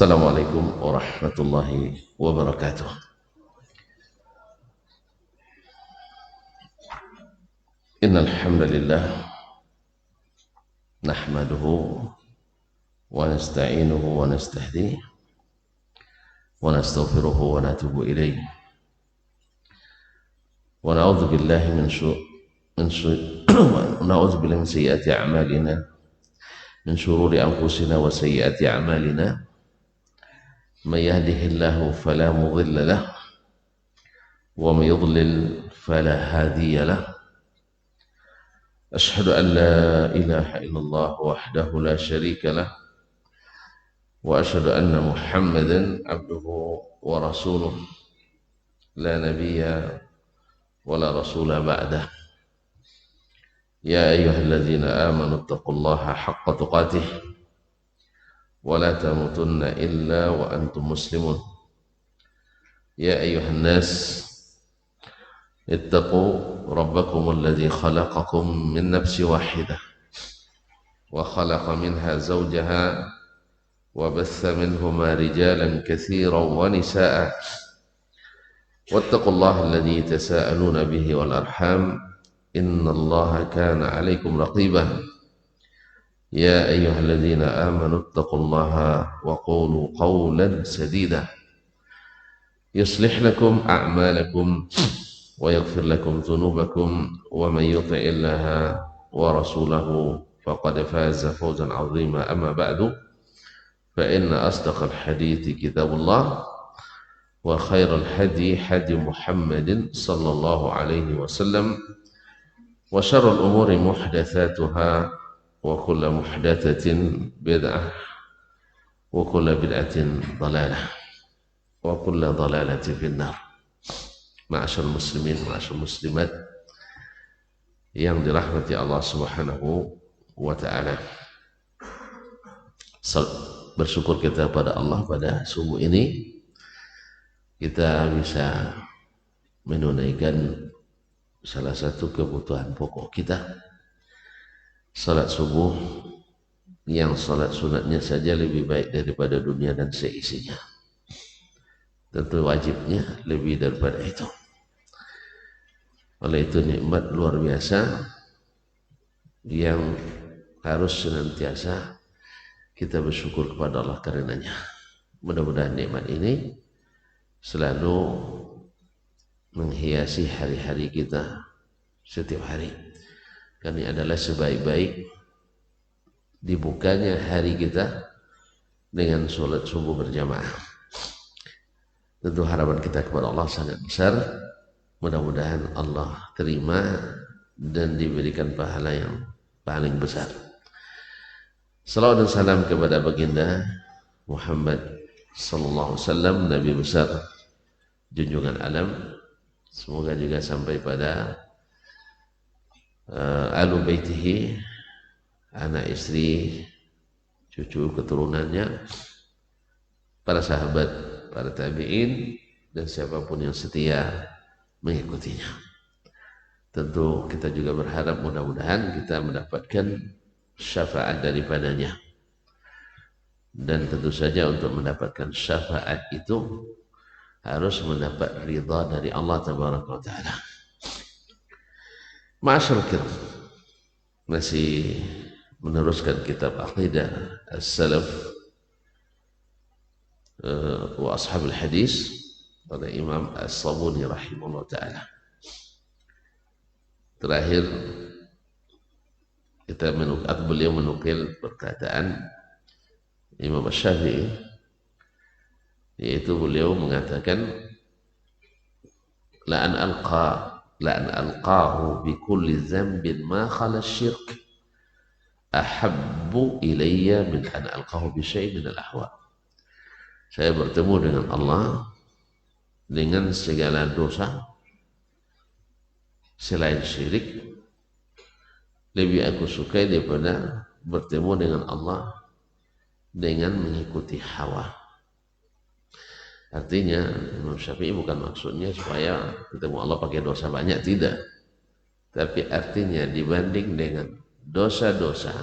Assalamualaikum warahmatullahi wabarakatuh. Innal hamdalillah nahmaduhu wa nasta'inuhu wa nastahdihi wa nastaghfiruhu wa natubu ilayh. Wa na'udzu billahi min sayyiati a'malina min shururi anfusina wa sayyiati a'malina. من يهده الله فلا مضل له ومن يضلل فلا هادي له. أشهد أن لا إله إلا الله وحده لا شريك له وأشهد أن محمدا عبده ورسوله لا نبي ولا رسول بعده. يا أيها الذين آمنوا اتقوا الله حق تقاته ولا تموتن إلا وأنتم مسلمون. يا أيها الناس اتقوا ربكم الذي خلقكم من نفس واحدة وخلق منها زوجها وبث منهما رجالا كثيرا ونساء واتقوا الله الذي تساءلون به والأرحام إن الله كان عليكم رقيبا. يا أيها الذين آمنوا اتقوا الله وقولوا قولا سديدا يصلح لكم أعمالكم ويغفر لكم ذنوبكم ومن يطع الله ورسوله فقد فاز فوزا عظيما. أما بعد فإن أصدق الحديث كتاب الله وخير الهدي هدي محمد صلى الله عليه وسلم وشر الأمور محدثاتها وكل محدثة بدعة وكل بدعة ضلالة وكل ضلالة في النار. Ma'asyar muslimin, ma'asyar muslimat yang dirahmati Allah Subhanahu wa ta'ala. Bersyukur kita pada Allah pada subuh ini kita bisa menunaikan salah satu kebutuhan pokok kita, salat subuh, yang salat sunatnya saja lebih baik daripada dunia dan seisinya. Tentu wajibnya lebih daripada itu. Oleh itu nikmat luar biasa yang harus senantiasa kita bersyukur kepada Allah karenanya. Mudah-mudahan nikmat ini selalu menghiasi hari-hari kita setiap hari. Karena adalah sebaik-baik dibukanya hari kita dengan sholat subuh berjamaah. Tentu harapan kita kepada Allah sangat besar. Mudah-mudahan Allah terima dan diberikan pahala yang paling besar. Salawat dan salam kepada baginda Muhammad sallallahu alaihi wasallam, Nabi besar junjungan alam. Semoga juga sampai pada ahlu baitihi, anak istri, cucu keturunannya, para sahabat, para tabi'in, dan siapapun yang setia mengikutinya. Tentu kita juga berharap mudah-mudahan kita mendapatkan syafaat daripadanya. Dan tentu saja untuk mendapatkan syafaat itu harus mendapat ridha dari Allah Tabaraka wa Ta'ala. Ma'asyarul kiram, masih meneruskan kitab Aqidah As-Salaf wa Ashabul Hadis oleh Imam As-Sabuni rahimahullah ta'ala. Terakhir beliau menukil perkataan Imam Syafi'i, yaitu beliau mengatakan la an alqahu bi kulli dhanbin ma khala syirk ahabbu ilayya min an alqahu bi syai'in min al-ahwa. Saya bertemu dengan Allah dengan segala dosa selain syirik lebih aku sukai daripada bertemu dengan Allah dengan mengikuti hawa. Artinya Imam Syafi'i bukan maksudnya supaya ketemu Allah pakai dosa banyak, tidak. Tapi artinya dibanding dengan dosa-dosa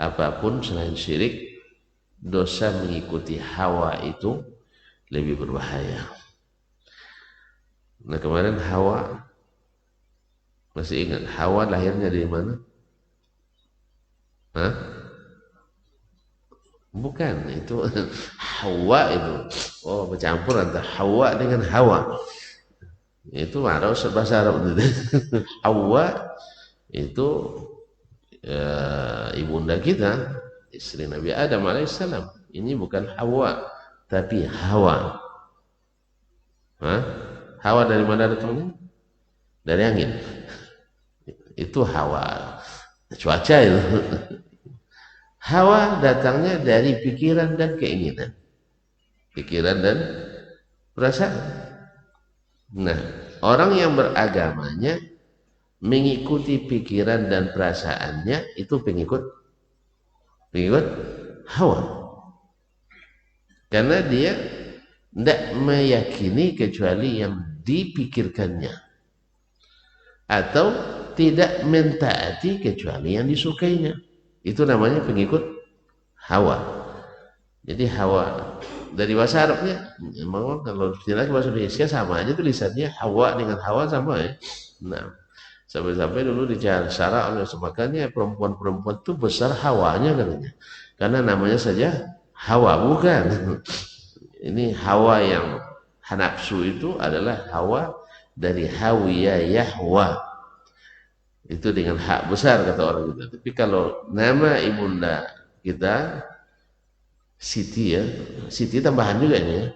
apapun selain syirik, dosa mengikuti hawa itu lebih berbahaya. Nah kemarin Hawa, masih ingat Hawa lahirnya dari mana? Hah? Bukan, itu Hawa itu. Oh, bercampur antara Hawa dengan Hawa. Itu ada bahasa Arab itu. Hawa itu ibunda kita, istri Nabi Adam alaihissalam. Ini bukan Hawa, tapi Hawa. Hah? Hawa dari mana datangnya? Dari angin. Itu Hawa. Cuaca itu. Hawa datangnya dari pikiran dan keinginan. Pikiran dan perasaan. Nah, orang yang beragamanya mengikuti pikiran dan perasaannya itu pengikut hawa. Karena dia tidak meyakini kecuali yang dipikirkannya. Atau tidak mentaati kecuali yang disukainya. Itu namanya pengikut hawa. Jadi hawa dari bahasa Arabnya, memang kalau tidak bahasa Indonesia sama aja tulisannya, hawa dengan hawa sama ya. Nah, sampai-sampai dulu dicara oleh makanya perempuan-perempuan itu besar hawanya katanya. Karena namanya saja hawa, bukan. Ini hawa yang nafsu itu adalah hawa dari hawiya yahwa. Itu dengan hak besar kata orang kita. Tapi kalau nama ibunda kita Siti ya, Siti tambahan juga ini ya.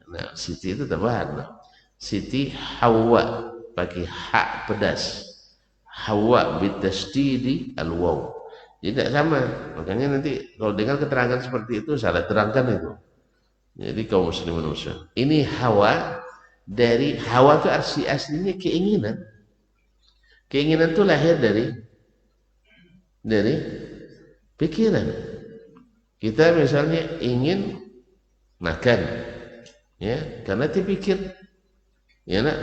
Nah, Siti itu tambahan. Nah. Siti Hawa pakai hak pedas. Hawa bitasdidi al-waw. Jadi tidak sama. Makanya nanti kalau dengar keterangan seperti itu salah terangkan itu. Jadi kaum muslimin muslim. Ini hawa dari hawa itu aslinya keinginan. Keinginan itu lahir dari pikiran. Kita misalnya ingin makan, ya, karena terpikir, ya nak,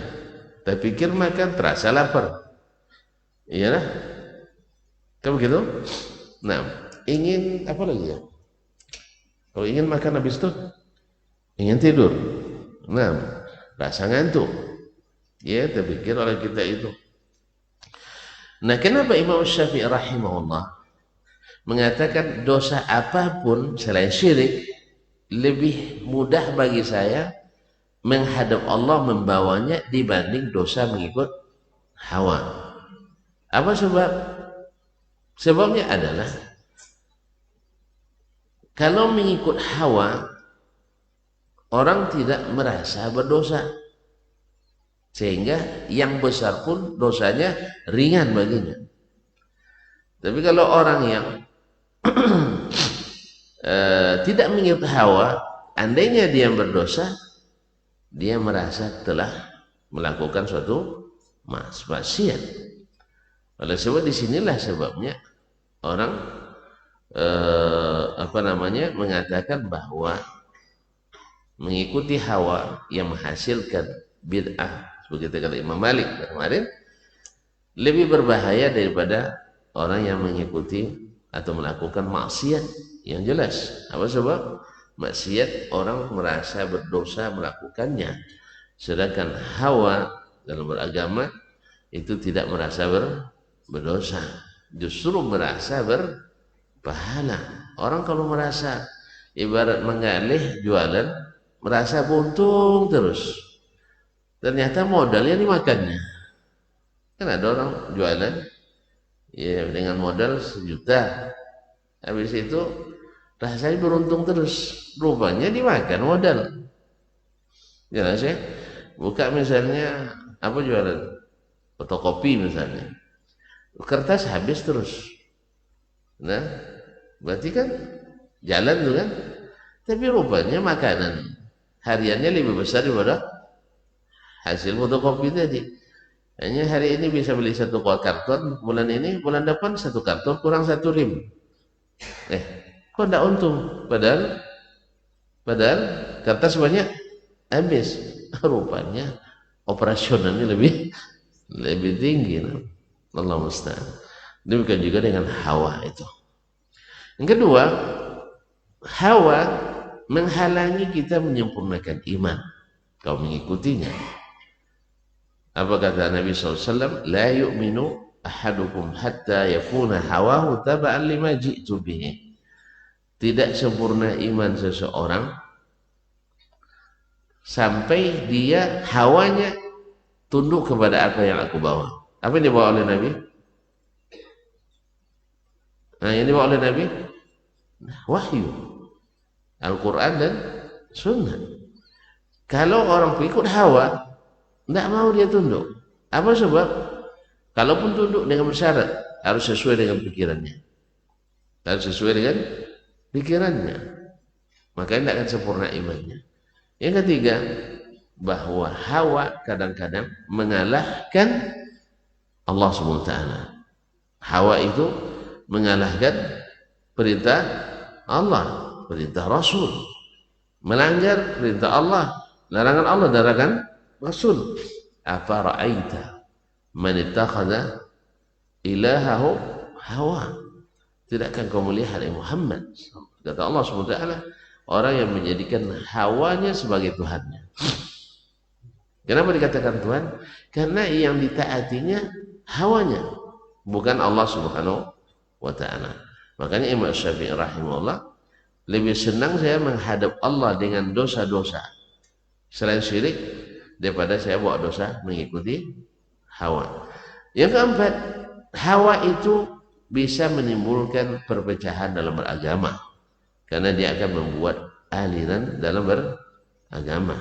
terpikir makan terasa lapar, ya nak, kan begitu? Nah, ingin apa lagi ya? Kalau ingin makan habis itu, ingin tidur, nah, rasa ngantuk, ya, terpikir oleh kita itu. Nah, kenapa Imam Syafi'i rahimahullah mengatakan dosa apapun selain syirik lebih mudah bagi saya menghadap Allah membawanya dibanding dosa mengikut hawa. Apa sebab? Sebabnya adalah kalau mengikut hawa orang tidak merasa berdosa. Sehingga yang besar pun dosanya ringan baginya. Tapi kalau orang yang tidak mengikut hawa, andainya dia berdosa, dia merasa telah melakukan suatu maksiat. Oleh sebab disinilah sebabnya orang mengatakan bahwa mengikuti hawa yang menghasilkan bid'ah, seperti kata Imam Malik kemarin, lebih berbahaya daripada orang yang mengikuti atau melakukan maksiat yang jelas. Apa sebab? Maksiat orang merasa berdosa melakukannya, sedangkan hawa dalam beragama itu tidak merasa berdosa, justru merasa berpahala. Orang kalau merasa ibarat mengalih jualan, merasa buntung terus, ternyata modalnya dimakannya. Kan ada orang jualan ya dengan modal 1 juta, habis itu rasanya beruntung terus, rupanya dimakan modal. Jelas ya? Buka misalnya apa jualan, fotokopi misalnya, kertas habis terus. Nah, berarti kan jalan tuh kan, tapi rupanya makanan hariannya lebih besar daripada hasil fotokopi tadi. Hanya hari ini bisa beli 1 karton, bulan ini, bulan depan 1 karton kurang 1 rim. Kok tidak untung? Padahal kertas banyak habis. Rupanya operasionalnya lebih tinggi. Allah musta'an. Demikian juga dengan hawa itu. Yang kedua, hawa menghalangi kita menyempurnakan iman kau mengikutinya. Apa kata Nabi SAW? La yu'minu ahadukum hatta yakuna hawahu taba'an lima ji'tu bihi. Tidak sempurna iman seseorang sampai dia hawanya tunduk kepada apa yang aku bawa. Apa yang dibawa oleh Nabi? Nah, yang dibawa oleh Nabi wahyu, Al-Quran dan Sunnah. Kalau orang ikut hawa, tidak mau dia tunduk. Apa sebab? Kalaupun tunduk dengan bersyarat, harus sesuai dengan pikirannya. Harus sesuai dengan pikirannya. Maka tidak akan sempurna imannya. Yang ketiga, bahwa hawa kadang-kadang mengalahkan Allah SWT. Hawa itu mengalahkan perintah Allah, perintah Rasul. Melanggar perintah Allah, larangan Allah, larangan Rasul. Afara'aita man ittakhadha ilahahu hawa. Tidakkah kau melihat Muhammad, kata Allah SWT, orang yang menjadikan hawanya sebagai Tuhannya. Kenapa dikatakan Tuhan? Karena yang ditaatinya hawanya, bukan Allah Subhanahu wa ta'ala. Makanya Imam Syafi'i rahimahullah, lebih senang saya menghadap Allah dengan dosa-dosa selain syirik daripada saya buat dosa mengikuti hawa. Yang keempat, hawa itu bisa menimbulkan perpecahan dalam beragama, karena dia akan membuat aliran dalam beragama.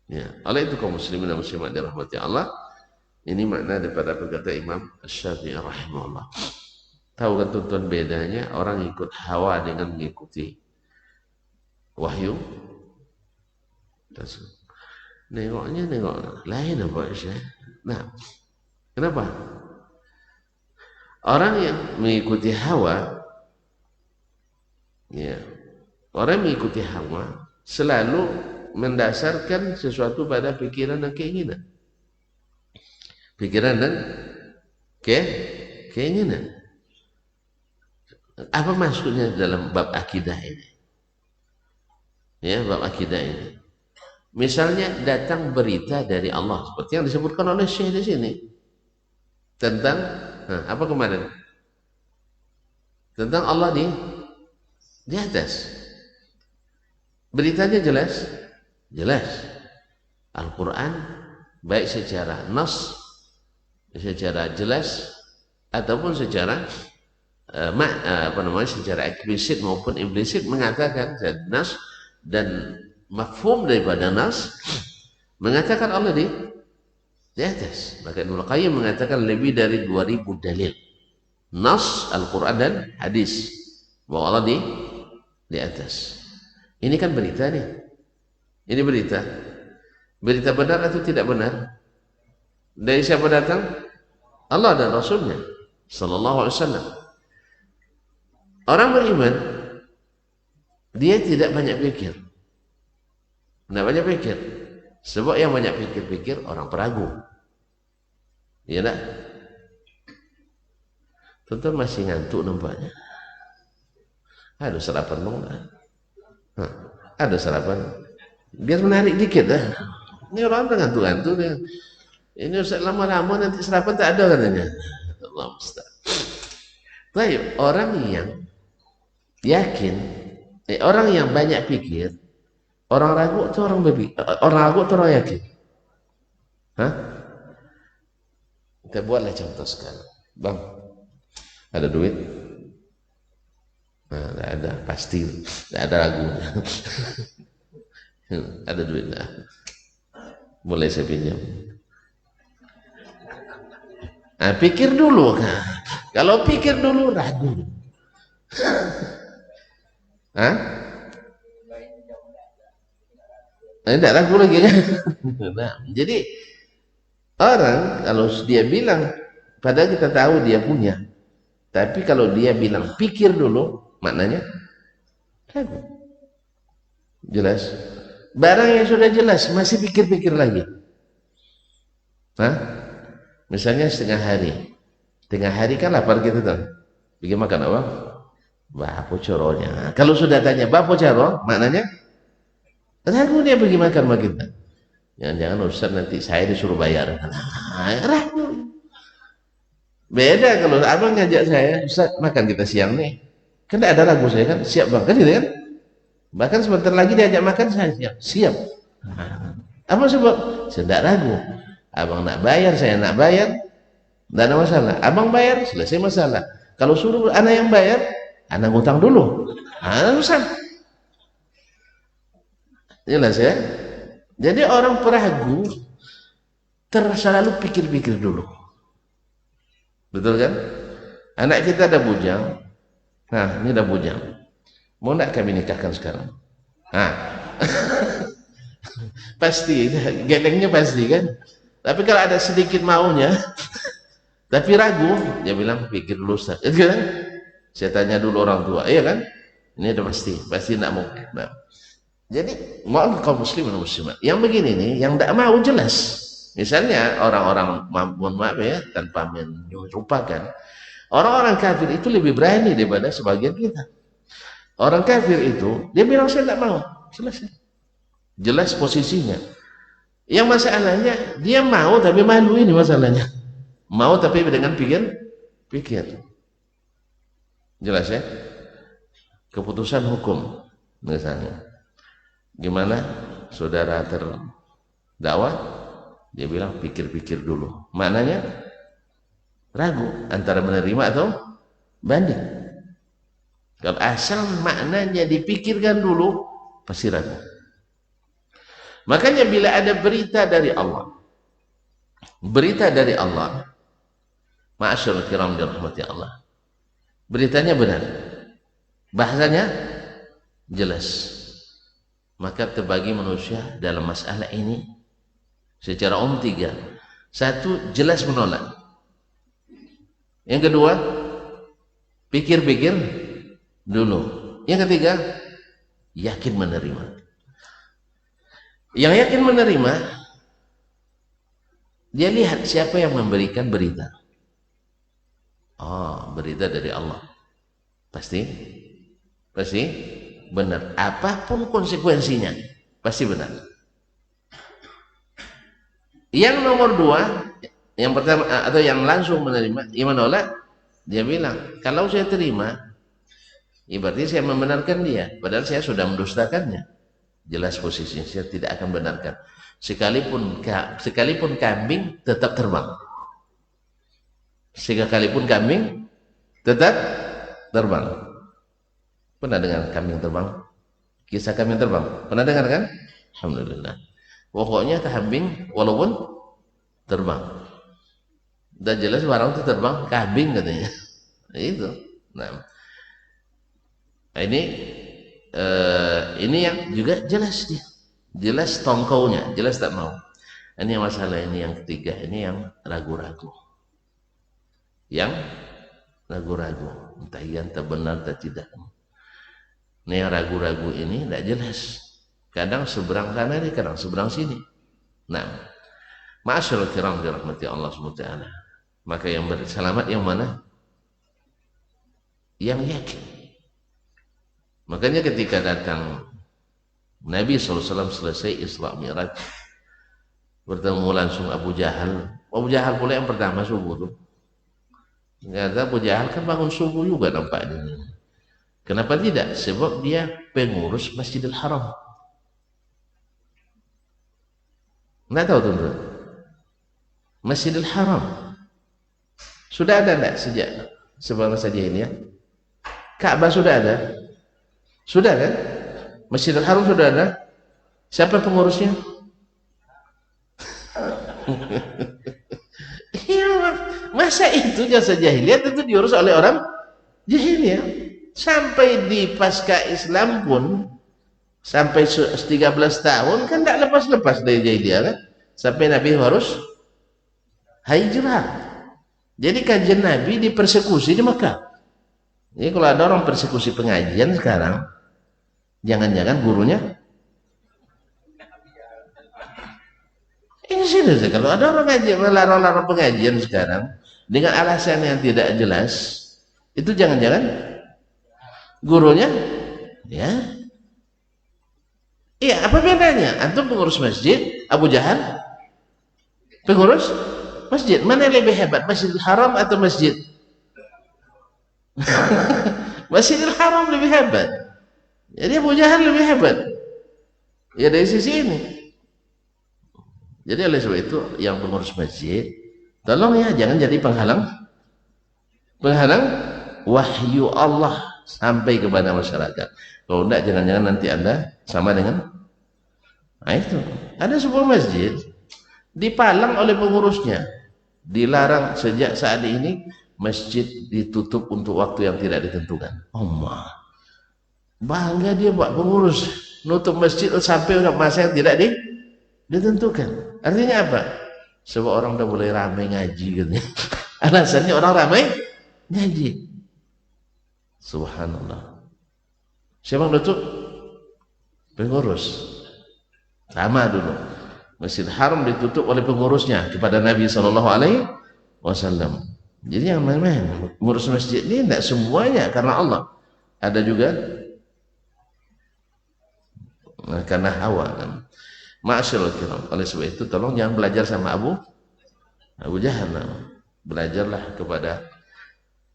Ya, oleh itu kaum muslimin dan muslimat dirahmati Allah, ini makna daripada perkata Imam Syafi'i rahimahullah. Tahu kan tuan bedanya orang ikut hawa dengan mengikuti wahyu? Nengoknya nengok lain apa Syekh? Nah, kenapa? Orang yang mengikuti hawa, ya, orang yang mengikuti hawa selalu mendasarkan sesuatu pada pikiran dan keinginan. Pikiran dan keinginan. Apa maksudnya dalam bab akidah ini? Ya, bab akidah ini. Misalnya datang berita dari Allah seperti yang disebutkan oleh Syekh di sini tentang apa kemarin? Tentang Allah di atas. Beritanya jelas, jelas. Al-Quran baik secara nas, secara jelas, ataupun secara secara eksplisit maupun implisit mengatakan nas dan mafhum daripada nas mengatakan Allah di atas. Maka Ibnu Qayyim mengatakan lebih dari 2000 dalil nas Al-Quran dan hadis bahwa Allah di atas. Ini kan berita nih. Ini berita. Berita benar atau tidak benar? Dari siapa datang? Allah dan Rasulnya sallallahu alaihi wasallam. Orang beriman, dia tidak banyak pikir. Tidak banyak pikir. Sebab yang banyak pikir-pikir orang peragu. Iya tak? Tentu masih ngantuk nampaknya. Ada sarapan dong. Ada sarapan. Biar menarik dikit dah. Ini orang udah ngantuk-ngantuk. Ini usah lama-lama nanti sarapan tak ada katanya. Allah musta'an. Baik, orang yang yakin, orang yang banyak pikir, orang ragu itu orang ragu itu orang yakin. Hah? Kita buatlah contoh sekarang. Bang, ada duit? Nah, tidak ada, pasti tidak ada ragunya. Ada duit lah. Boleh saya pinjam? Nah, pikir dulu kan. Kalau pikir dulu ragu. Hah? Tidak ragu lagi kan? Nah, jadi orang kalau dia bilang, padahal kita tahu dia punya, tapi kalau dia bilang pikir dulu, maknanya ragu. Jelas? Barang yang sudah jelas masih pikir-pikir lagi. Hah? Misalnya setengah hari kan lapar kita tuh. Bikin makan apa? Bapo coronya. Kalau sudah tanya bapo coro, maknanya ragu dia pergi makan sama kita. Jangan-jangan Ustaz nanti saya disuruh bayar. Ragu. Beda kalau abang ngajak saya, Ustaz makan kita siang nih. Kan tidak ada ragu saya kan, siap bang, kan gitu kan? Bahkan sebentar lagi diajak makan saya siap, siap. Apa sebab? Saya tidak ragu. Abang nak bayar, saya nak bayar, tidak ada masalah. Abang bayar, selesai masalah. Kalau suruh anak yang bayar, anak ngutang dulu. Susah. Jelas ya? Jadi orang peragu selalu pikir-pikir dulu. Betul kan? Anak kita ada bujang. Nah, ini ada bujang. Mau nak kami nikahkan sekarang? Pasti, gelengnya pasti kan? Tapi kalau ada sedikit maunya, tapi ragu, dia bilang pikir dulu Ustaz. Kan? Saya tanya dulu orang tua, iya kan? Ini udah pasti nak mau. Nah. Jadi, mohon kaum muslim dan muslimat. Yang begini nih, yang tidak mau jelas. Misalnya orang-orang, mohon maaf ya, tanpa menyerupakan, orang-orang kafir itu lebih berani daripada sebagian kita. Orang kafir itu, dia bilang saya tidak mau, selesai. Jelas posisinya. Yang masalahnya, dia mau tapi malu, ini masalahnya. Mau tapi dengan pikir. Jelas ya? Keputusan hukum, misalnya. Gimana saudara terdakwah? Dia bilang pikir-pikir dulu. Maknanya ragu antara menerima atau banding. Kalau asal maknanya dipikirkan dulu, pasti ragu. Makanya bila ada berita dari Allah, ma'asyarul kiram dirahmati Allah, beritanya benar, bahasanya jelas, maka terbagi manusia dalam masalah ini secara umum 3. 1, jelas menolak. Yang kedua, pikir-pikir dulu. Yang ketiga, yakin menerima. Yang yakin menerima, dia lihat siapa yang memberikan berita. Oh, berita dari Allah. Pasti benar. Apapun konsekuensinya, pasti benar. Yang nomor 2, yang pertama atau yang langsung menerima, yang menolak, dia bilang, kalau saya terima, berarti saya membenarkan dia, padahal saya sudah mendustakannya. Jelas posisinya, saya tidak akan benarkan. Sekalipun kambing tetap terbang. Sekalipun kambing tetap terbang. Pernah dengar kambing terbang? Kisah kambing terbang? Pernah dengar kan? Alhamdulillah. Pokoknya kambing walaupun terbang. Dan jelas barang itu terbang, kambing katanya. Itu. Nah, ini yang juga jelas dia. Jelas tongkaunya, jelas tak mau. Ini yang masalah, ini yang ketiga, ini yang ragu-ragu. Yang ragu-ragu, entah iya, entah benar, entah tidak. Ini yang ragu-ragu ini tidak jelas. Kadang seberang sana, kadang seberang sini. Nah, ma'asyarul kiram dirahmati Allah SWT. Maka yang berselamat yang mana? Yang yakin. Makanya ketika datang Nabi SAW selesai Isra Mi'raj, bertemu langsung Abu Jahal. Abu Jahal pula yang pertama subuh tuh. Ternyata Abu Jahal kan bangun subuh juga nampaknya. Kenapa tidak? Sebab dia pengurus Masjidil Haram. Nggak tahu tuan-tuan? Masjidil Haram sudah ada enggak sejak sebelum masa jahiliyah? Ka'bah sudah ada? Sudah kan? Masjidil Haram sudah ada? Siapa pengurusnya? Masa itu jasa jahiliyah itu diurus oleh orang jahiliyah. Sampai di pasca Islam pun sampai 13 tahun kan tidak lepas-lepas dari jahiliyah kan? Sampai Nabi harus hijrah. Jadi kajian Nabi dipersekusi di Mekah. Jadi kalau ada orang persekusi pengajian sekarang, jangan-jangan gurunya ini sih. Kalau ada orang ngaji melarang-larang pengajian sekarang dengan alasan yang tidak jelas, itu jangan-jangan Gurunya, ya. Iya, apa bedanya? Antum pengurus masjid, Abu Jahal pengurus masjid. Mana yang lebih hebat, Masjidil Haram atau masjid? Masjidil Haram lebih hebat. Jadi Abu Jahal lebih hebat. Ya dari sisi ini. Jadi oleh sebab itu yang pengurus masjid, tolong ya jangan jadi penghalang wahyu Allah sampai kepada masyarakat. Kalau enggak, jangan-jangan nanti Anda sama dengan itu. Ada sebuah masjid dipalang oleh pengurusnya, dilarang sejak saat ini masjid ditutup untuk waktu yang tidak ditentukan. Allah, bangga dia Pak pengurus nutup masjid sampai udah masa yang tidak ditentukan. Artinya apa? Sebab orang udah mulai ramai ngaji gitu. Alasannya orang ramai ngaji. Subhanallah. Siapa yang nutup? Pengurus. Sama dulu. Masjid Haram ditutup oleh pengurusnya kepada Nabi Shallallahu Alaihi Wasallam. Jadi yang main-main ngurus masjid ini tidak semuanya karena Allah. Ada juga karena hawa kan. Ma'asyiral kiram. Oleh sebab itu tolong jangan belajar sama Abu Jahal. Belajarlah kepada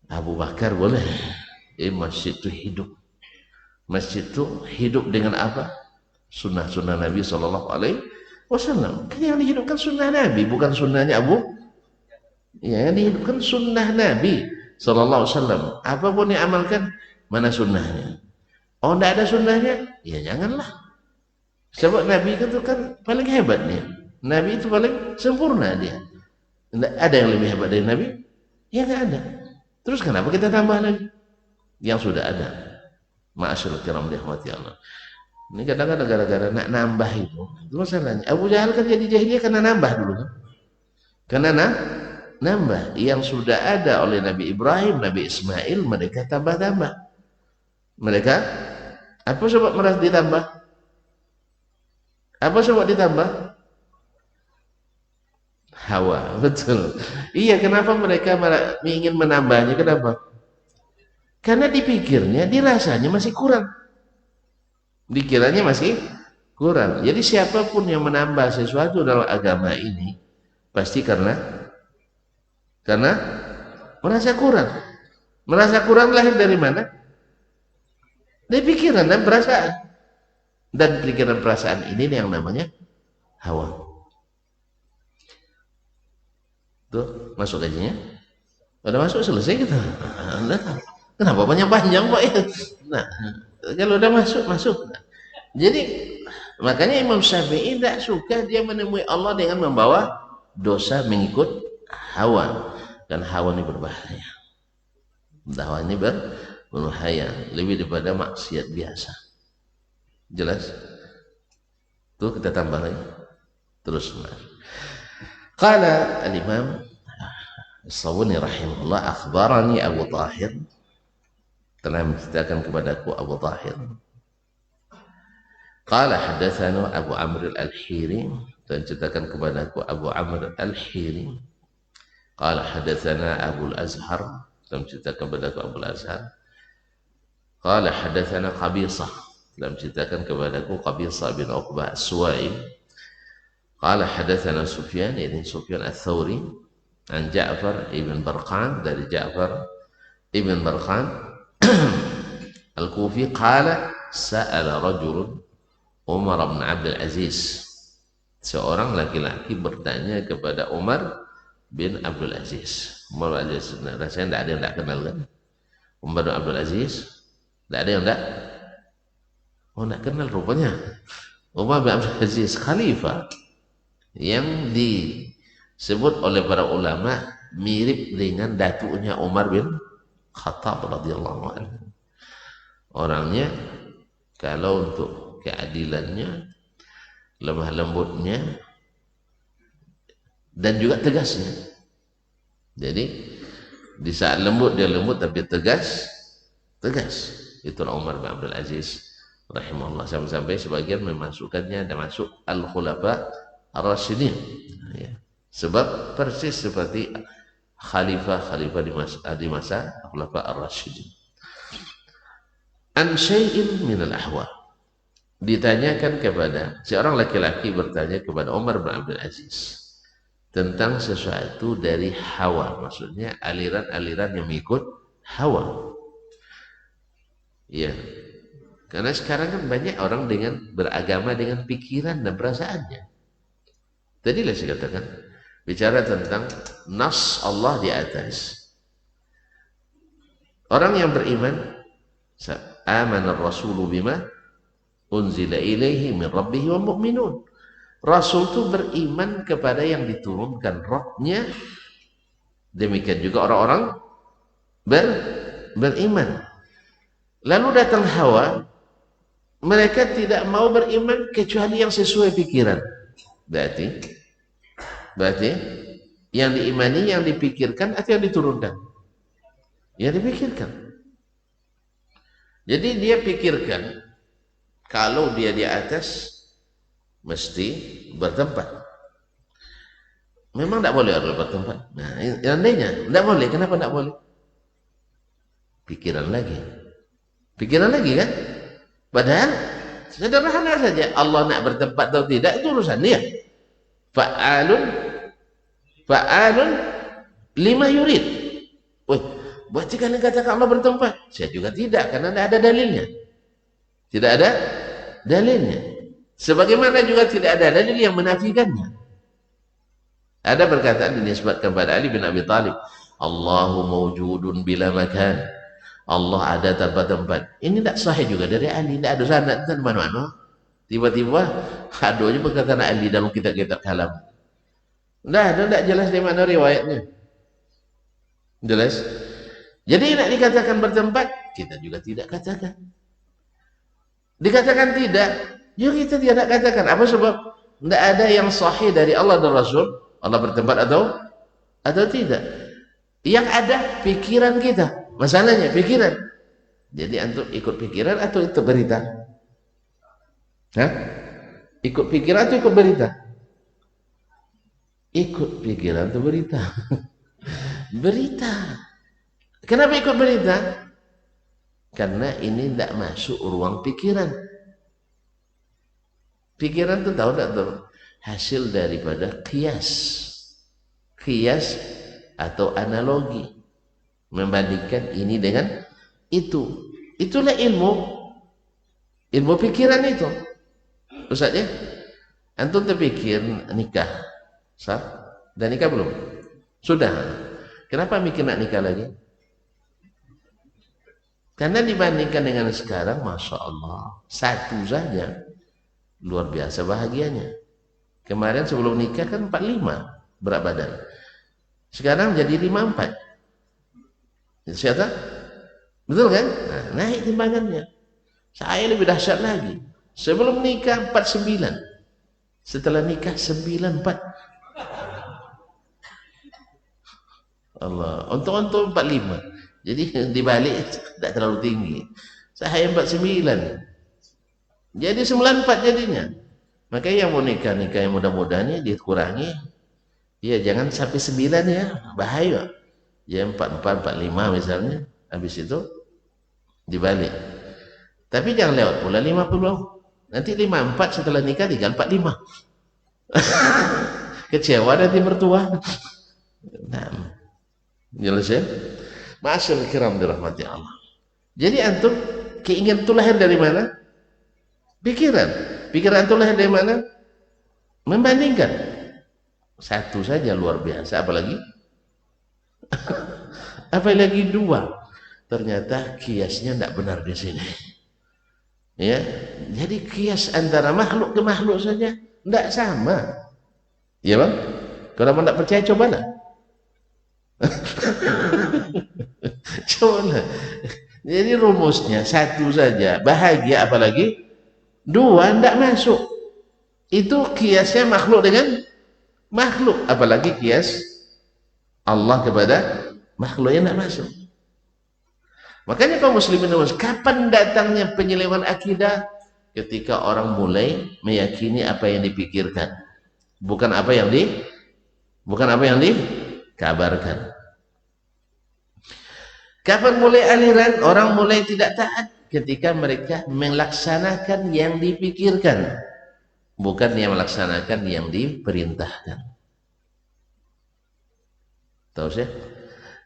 Abu Bakar boleh. Masjid itu hidup. Masjid itu hidup dengan apa? Sunnah-sunnah Nabi Shallallahu Alaihi Wasallam. Yang dihidupkan sunnah Nabi, bukan sunnahnya Abu. Ya, yang dihidupkan sunnah Nabi Shallallahu Alaihi Wasallam. Apapun yang amalkan, mana sunnahnya? Oh, tidak ada sunnahnya? Ya janganlah. Sebab Nabi itu kan paling hebat nih. Nabi itu paling sempurna dia. Tidak ada yang lebih hebat dari Nabi? Ya nggak ada. Terus kenapa kita tambah lagi? Yang sudah ada. Ma'asyiral kiram dirahmati Allah. Ini kadang-kadang gara-gara nak nambah itu masalahnya. Abu Jahal kan jadi jahiliyah karena nambah dulu kan. Karena nambah yang sudah ada oleh Nabi Ibrahim, Nabi Ismail, mereka tambah-tambah. Mereka apa sebab merasa ditambah? Apa sebab ditambah? Hawa, betul. Iya, kenapa mereka ingin menambahnya? Kenapa? Karena dipikirnya, dirasanya masih kurang. Dikiranya masih kurang. Jadi siapapun yang menambah sesuatu dalam agama ini pasti karena merasa kurang. Merasa kurang lahir dari mana? Dari pikiran dan perasaan. Dan pikiran perasaan ini yang namanya hawa. Tuh, masuk gajinya. Udah masuk, selesai kita. Kenapa panjang-panjang Pak ya? Nah, kalau udah masuk. Jadi makanya Imam Syafi'i tidak suka dia menemui Allah dengan membawa dosa mengikut hawa. Dan hawa ini berbahaya. Hawa ini berbahaya lebih daripada maksiat biasa. Jelas? Tuh kita tambah lagi. Terus. Qala al-Imam As-Sawuni rahimahullah akhbarani Abu Tahir, telah menceritakan kepadaku Abu Tahir. Qala hadatsana Abu Amr al-Hiri, telah menceritakan kepadaku Abu Amr al-Hiri. Qala hadatsana Abu al-Azhar, telah menceritakan kepadaku Abu al-Azhar. Qala hadatsana Qabisah, telah menceritakan kepadaku Qabisah bin Uqbah as-Suwa'i. Qala hadatsana Sufyan, ini Sufyan ats-Tsauri, an Ja'far ibn Barqan, dari Ja'far ibn Barqan al-Kufi. Qala sa'ala rajulun Umar bin Abdul Aziz, seorang laki-laki bertanya kepada Umar bin Abdul Aziz. Umar bin Abdul Aziz, rasanya tidak ada yang tidak kenal kan? Umar bin Abdul Aziz, tidak ada yang tidak kenal rupanya. Umar bin Abdul Aziz khalifah yang disebut oleh para ulama mirip dengan datuknya Umar bin Khattab radhiyallahu anhu. Orangnya kalau untuk keadilannya, lemah lembutnya, dan juga tegasnya. Jadi di saat lembut dia lembut, tapi tegas. Itulah Umar bin Abdul Aziz rahimahullah. Sampai sebagian memasukkannya dan masuk al-khulafa ar-rasyidin, ya. Sebab persis seperti khalifah di masa khulafa ar-rasyidin. an syai'in minal ahwa. Ditanyakan kepada seorang laki-laki bertanya kepada Umar bin Abdul Aziz tentang sesuatu dari hawa, maksudnya aliran-aliran yang mengikut hawa. Ya, karena sekarang kan banyak orang dengan beragama dengan pikiran dan perasaannya. Tadilah saya katakan bicara tentang nas Allah di atas. Orang yang beriman, amana ar-rasulu bima unzila ilaihi min rabbih wa mu'minun. Rasul itu beriman kepada yang diturunkan Rabb-nya. Demikian juga orang-orang beriman. Lalu datang hawa, mereka tidak mau beriman kecuali yang sesuai pikiran. Berarti yang diimani, yang dipikirkan atau yang diturunkan? Yang dipikirkan. Jadi dia pikirkan kalau dia di atas mesti bertempat. Memang tidak boleh orang bertempat. Nah, andainya tidak boleh, kenapa tidak boleh? Pikiran lagi kan? Padahal sederhana saja, Allah nak bertempat atau tidak itu urusan dia. Fa'alun lima yurid. Wih, berarti kalian katakan Allah bertempat? Saya juga tidak, karena tidak ada dalilnya. Tidak ada dalilnya. Sebagaimana juga tidak ada dalil yang menafikannya. Ada perkataan dinisbatkan pada Ali bin Abi Thalib, Allahu mawjudun bila makan. Allah ada tanpa tempat. Ini tidak sahih juga dari Ali, tidak ada sanad dan mana-mana. Tiba-tiba ada aja perkataan Ali dalam kitab-kitab kalam. Tidak jelas di mana riwayatnya. Jelas. Jadi nak dikatakan bertempat, kita juga tidak katakan. Dikatakan tidak, ya kita tidak katakan. Apa sebab? Tidak ada yang sahih dari Allah dan Rasul, Allah bertempat atau tidak. Yang ada pikiran kita. Masalahnya pikiran. Jadi antum ikut pikiran atau ikut berita? Hah? Ikut pikiran atau ikut berita? Ikut pikiran atau berita? Berita. Kenapa ikut berita? Karena ini tidak masuk ruang pikiran. Pikiran itu tahu tidak tahu? Hasil daripada qiyas atau analogi, membandingkan ini dengan itu. Itulah ilmu pikiran itu. Ustaznya, antum terpikir nikah, sah? Dan nikah belum? Sudah. Kenapa mikir nak nikah lagi? Karena dibandingkan dengan sekarang, Masya Allah, satu saja luar biasa bahagianya. Kemarin sebelum nikah kan 45 berat badan, sekarang jadi 54. Siapa? Betul kan? Nah, naik timbangannya. Saya lebih dahsyat lagi. Sebelum nikah 49, setelah nikah 94. Allah, untuk 45. Jadi dibalik tidak terlalu tinggi. Saya 49. Jadi 94 jadinya. Makanya yang mau nikah yang mudah-mudahnya dikurangi. Ya jangan sampai 9 ya, bahaya. Ya 44, 45 misalnya. Habis itu dibalik. Tapi jangan lewat pula 50. Nanti 54 setelah nikah tinggal 45. Kecewa nanti mertua. Nah, jelas ya? Ma'asyarul kiram dirahmati Allah. Jadi antum keinginan itu lahir dari mana? Pikiran. Pikiran itu lahir dari mana? Membandingkan. Satu saja luar biasa, apalagi? Apalagi dua. Ternyata kiasnya tidak benar di sini. Ya, jadi kias antara makhluk ke makhluk saja tidak sama. Ya bang? Kalau tidak percaya cobalah. Cobalah. Jadi rumusnya satu saja, bahagia apalagi dua tidak masuk. Itu kiasnya makhluk dengan makhluk, apalagi kias Allah kepada makhluk yang tidak masuk. Makanya kaum muslimin, kapan datangnya penyelewengan akidah? Ketika orang mulai meyakini apa yang dipikirkan, bukan apa yang dikabarkan. Kapan mulai aliran? Orang mulai tidak taat ketika mereka melaksanakan yang dipikirkan, bukan yang melaksanakan yang diperintahkan. Tahu sih?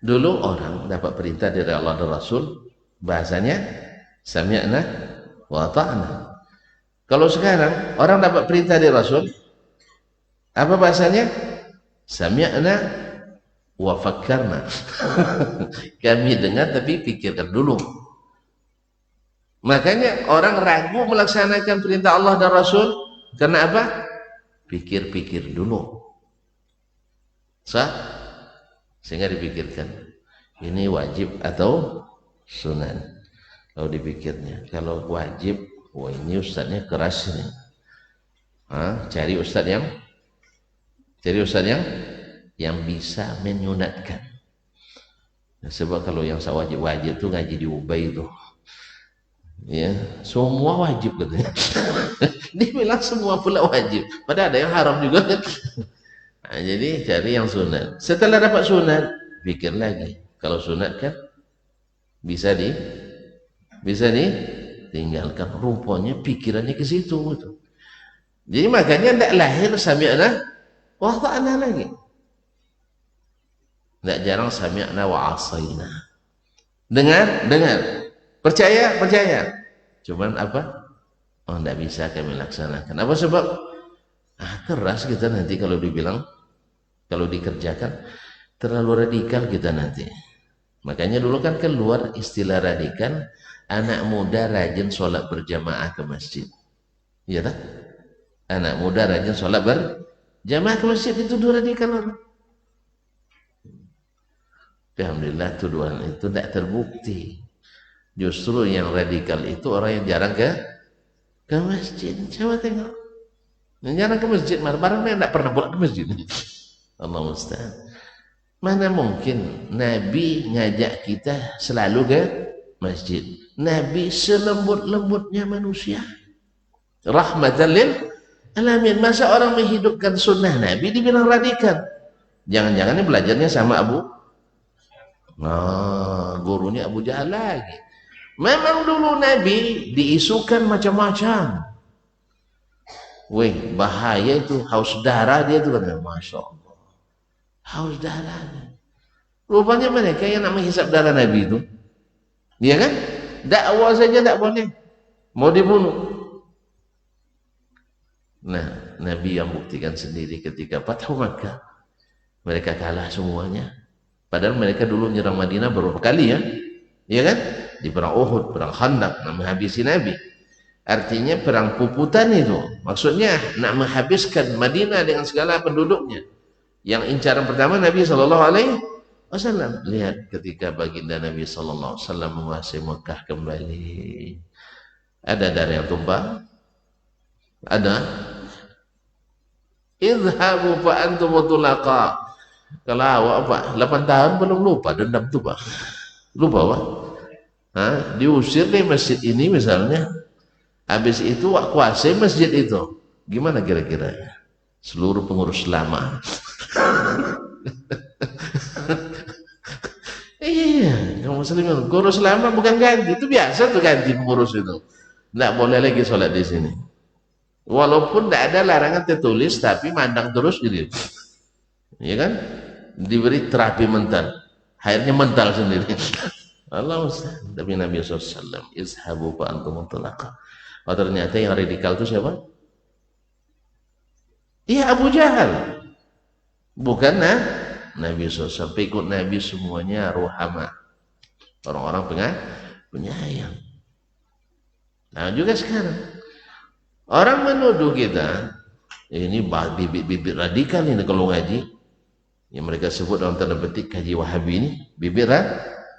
Dulu orang dapat perintah dari Allah dan Rasul, bahasanya sami'na wa ta'na. Kalau sekarang orang dapat perintah dari Rasul, apa bahasanya? Sami'na wa fakkarna. Kami dengar tapi pikirkan dulu. Makanya orang ragu melaksanakan perintah Allah dan Rasul karena apa? Pikir-pikir dulu. Sah? Sehingga dipikirkan ini wajib atau sunnah. Kalau dipikirnya, kalau wajib, wah ini ustadznya keras ini. Cari ustadz yang bisa menyunatkan. Nah, sebab kalau yang wajib itu ngaji di Ubay itu, ya semua wajib katanya. Dia bilang semua pula wajib, padahal ada yang haram juga kan. Nah, jadi cari yang sunat. Setelah dapat sunat, pikir lagi. Kalau sunat kan bisa ditinggalkan. Rupanya pikirannya ke situ gitu. Jadi makanya tidak lahir sami'na wa ta'na lagi. Tidak jarang sami'na wa asayna. Dengar. Percaya. Cuman apa? Oh, tidak bisa kami laksanakan. Apa sebab? Keras kita nanti kalau dibilang, kalau dikerjakan, terlalu radikal kita nanti. Makanya dulu kan keluar istilah radikal, anak muda rajin sholat berjamaah ke masjid. Iya tak? Anak muda rajin sholat berjamaah ke masjid, itu dulu radikal. Alhamdulillah tuduhan itu tidak terbukti. Justru yang radikal itu orang yang jarang ke masjid. Coba tengok. Yang jarang ke masjid, barang dia tidak pernah pulang ke masjid. Allah musta'an. Mana mungkin Nabi ngajak kita selalu ke masjid. Nabi selembut-lembutnya manusia. Rahmatan lil alamin. Masa orang menghidupkan sunnah Nabi dibilang radikal? Jangan-jangan ini belajarnya sama gurunya Abu Jahal lagi. Memang dulu Nabi diisukan macam-macam. Weh, bahaya itu, haus darah dia itu kan, Masya Allah. Haus darah. Rupanya mereka yang nak menghisap darah Nabi itu, dia kan, dakwah saja tak boleh, mau dibunuh. Nah, Nabi yang buktikan sendiri ketika Fathu Makkah, mereka kalah semuanya. Padahal mereka dulu menyerang Madinah berapa kali ya, iya kan? Di perang Uhud, perang Khandaq, nak menghabisi Nabi. Artinya perang puputan itu, maksudnya nak menghabiskan Madinah dengan segala penduduknya. Yang incaran pertama Nabi SAW. Lihat ketika baginda Nabi SAW menguasai Mekah kembali, ada darah yang tumpah, ada. Idhabu fa antum mutlaqa. Kalau awak apa? 8 tahun belum lupa dendam tu Pak. Lupa Pak? Diusir dari masjid ini misalnya. Habis itu wak kuasai masjid itu. Gimana kira-kira? Seluruh pengurus lama. Iya, kaum muslimin, pengurus lama bukan ganti, itu biasa tuh ganti pengurus itu. Tidak boleh lagi sholat di sini. Walaupun tidak ada larangan tertulis, tapi mandang terus gitu. Iya kan? Diberi terapi mental. Akhirnya mental sendiri. Allah Ustaz. Tapi Nabi SAW, izhabu fa antum mutlaqa. Oh, ternyata yang radikal itu siapa? Iya, Abu Jahal. Bukan Nabi SAW. Ikut Nabi semuanya ruhama. Orang-orang penyayang. Nah juga sekarang orang menuduh kita ini bibit-bibit radikal ini kalau ngaji. Yang mereka sebut dalam tanda petik kaji Wahabi ini bibit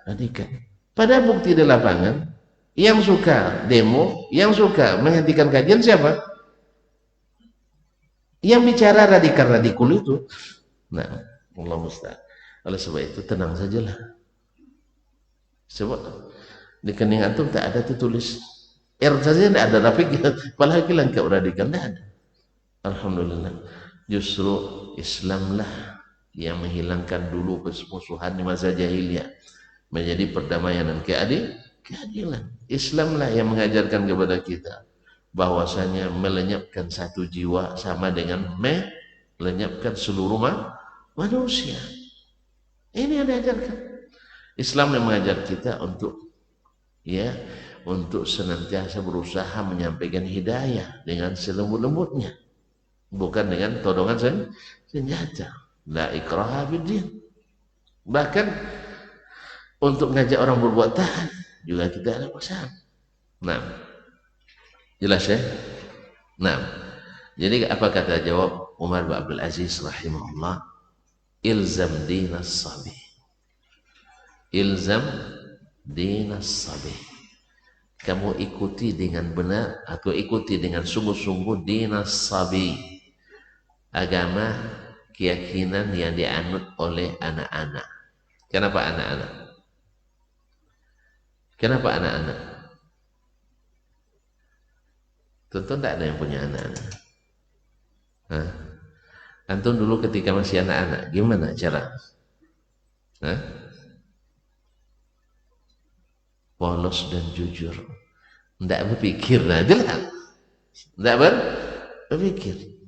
radikal. Pada bukti di lapangan, yang suka demo, yang suka menghentikan kajian siapa? Yang bicara radikal itu. Nah, Allah musta'an. Oleh sebab itu tenang sajalah. Sebab di kening antum tak ada tertulis R saja tidak ada, tapi apalagi lengkap radikal tidak ada. Alhamdulillah. Justru Islamlah yang menghilangkan dulu permusuhan di masa jahiliyah, menjadi perdamaian dan keadilan. Islamlah yang mengajarkan kepada kita bahwasanya melenyapkan satu jiwa sama dengan melenyapkan seluruh manusia. Ini yang diajarkan. Islam yang mengajar kita untuk untuk senantiasa berusaha menyampaikan hidayah dengan selembut-lembutnya, bukan dengan todongan senjata. La ikraha fiddin. Bahkan untuk ngajak orang berbuat taat juga kita ada paksaan. Nah, jelas ya? Nah, jadi apa kata jawab Umar bin Abdul Aziz rahimahullah? Ilzam dinas sabi. Ilzam dinas sabi. Kamu ikuti dengan benar atau ikuti dengan sungguh-sungguh dinas sabi, agama keyakinan yang dianut oleh anak-anak. Kenapa anak-anak? Kenapa anak-anak? Tentu tidak ada yang punya anak-anak. Antum dulu ketika masih anak-anak gimana cara? Polos dan jujur, tidak berpikir, tidak berpikir,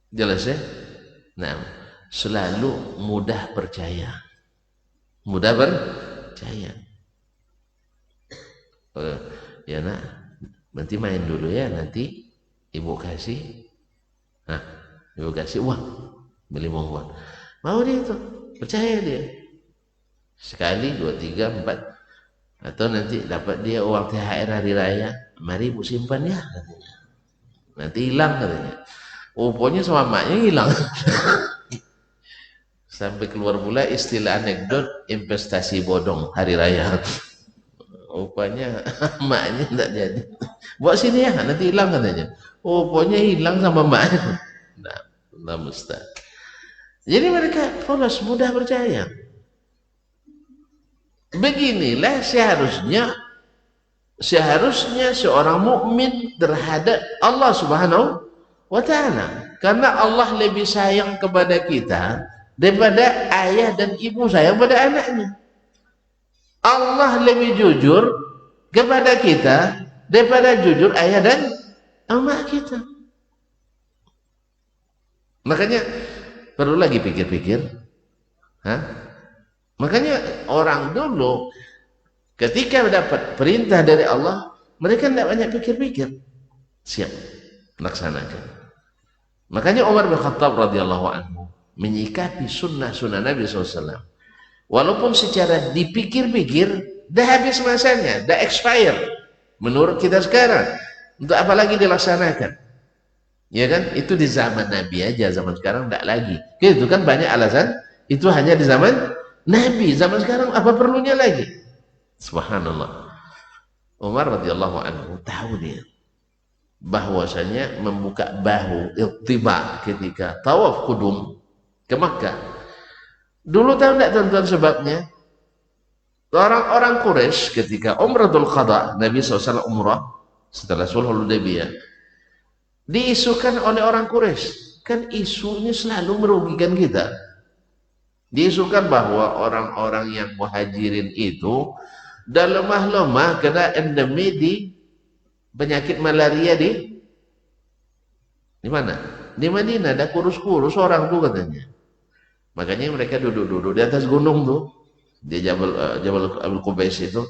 jelas ya. Nah, selalu mudah percaya, ya nak, nanti main dulu ya, nanti ibu kasih uang, beli uang, mau dia itu, percaya dia, sekali, dua, tiga, empat. Atau nanti dapat dia uang THR hari raya, mari ibu simpan ya katanya. Nanti hilang katanya. Pokoknya sama maknya hilang. Sampai keluar pula istilah anekdot investasi bodong hari raya. Rupanya maknya tidak jadi. Buat sini ya, nanti hilang katanya. Pokoknya hilang sama maknya. Nah, mustahil. Jadi mereka polos, mudah percaya. Beginilah seharusnya seorang mukmin terhadap Allah Subhanahu wa taala, karena Allah lebih sayang kepada kita daripada ayah dan ibu sayang pada anaknya. Allah lebih jujur kepada kita daripada jujur ayah dan emak kita. Makanya perlu lagi pikir-pikir. Makanya orang dulu ketika dapat perintah dari Allah, mereka tidak banyak pikir-pikir, siap melaksanakan. Makanya Umar bin Khattab radhiyallahu anhu menyikapi sunnah-sunnah Nabi SAW, walaupun secara dipikir-pikir dah habis masanya, dah expire menurut kita sekarang, untuk apa lagi dilaksanakan, ya kan? Itu di zaman Nabi aja, zaman sekarang tidak lagi. Itu kan banyak alasan, itu hanya di zaman Nabi, zaman sekarang apa perlunya lagi? Subhanallah. Umar radhiyallahu anhu tahu dia bahwasanya membuka bahu ittiba ketika tawaf kudum ke Makkah. Dulu tahu tidak tuan-tuan sebabnya? Orang-orang Quraisy ketika Umratul Qadha, Nabi SAW umrah setelah Sulhul Hudaybiyah, diisukan oleh orang Quraisy. Kan isunya selalu merugikan kita. Diisukan bahwa orang-orang yang muhajirin itu dah lemah-lemah kena endemi di penyakit malaria di mana? Di Madinah, dah kurus-kurus orang tuh katanya. Makanya mereka duduk-duduk di atas gunung tuh, di Jabal Abul Qubais itu,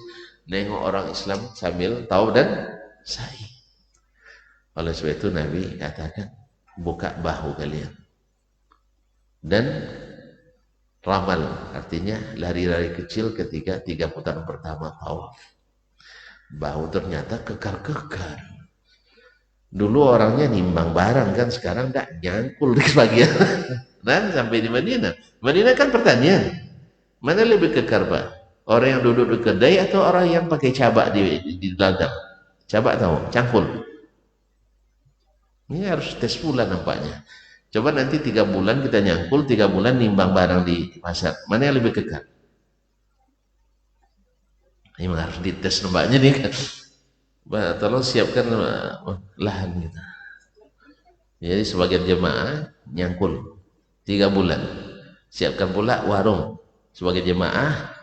nengok orang Islam sambil tahu dan sa'i. Oleh sebab itu Nabi katakan, buka bahu kalian. Dan ramal, artinya lari-lari kecil ketika 3 putaran pertama tawaf. Bahu ternyata kekar-kekar. Dulu orangnya nimbang barang kan, sekarang tidak nyangkul di sebagian. Dan sampai di Madinah. Madinah kan pertanian. Mana lebih kekar Pak? Orang yang duduk di kedai atau orang yang pakai cabak di ladang? Cabak tahu? Cangkul. Ini harus tes pula nampaknya. Coba nanti 3 bulan kita nyangkul, 3 bulan nimbang barang di pasar. Mana yang lebih kekal? Ini harus dites nampaknya nih kan. Tolong siapkan lahan kita. Jadi sebagian jemaah nyangkul 3 bulan. Siapkan pula warung sebagai jemaah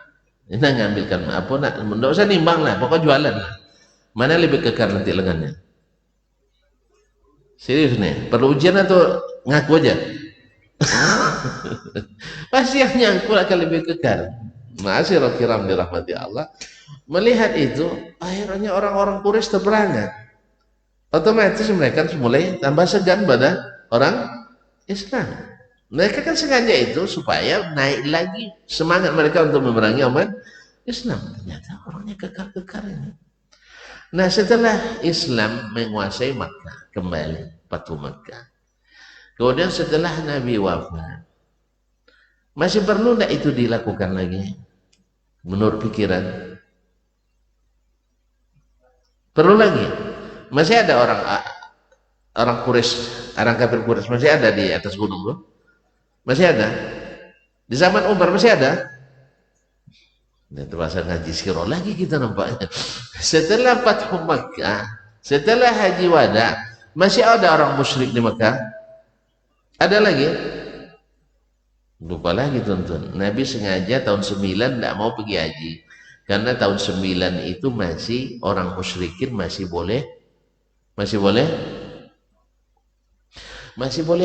Ini ngambilkan apa nak? Tidak usah nimbang lah, pokok jualan lah. Mana lebih kekar nanti lengannya? Serius nih, perlu ujian atau ngaku aja? Pasti yang nyangkul akan lebih kekar. Ma'asyiral kiram dirahmati Allah. Melihat itu, akhirnya orang-orang Quraisy terperangah. Otomatis mereka mulai tambah segan pada orang Islam. Mereka kan sengaja itu supaya naik lagi semangat mereka untuk memerangi umat Islam. Ternyata orangnya kekar-kekar ini. Nah, setelah Islam menguasai Makkah kembali, Fatu Makkah. Kemudian setelah Nabi wafat, masih perlu tidak itu dilakukan lagi? Menurut pikiran, perlu lagi? Masih ada orang Quraisy, orang kafir Quraisy masih ada di atas gunung loh. Masih ada. Di zaman Umar masih ada. Nah, terpaksa ngaji sirah lagi kita nampaknya. Setelah Fathu Makkah, setelah Haji Wada, masih ada orang musyrik di Makkah? Ada lagi? Lupa lagi tuan-tuan. Nabi sengaja tahun 9 tidak mau pergi haji. Karena tahun 9 itu masih orang musyrikin masih boleh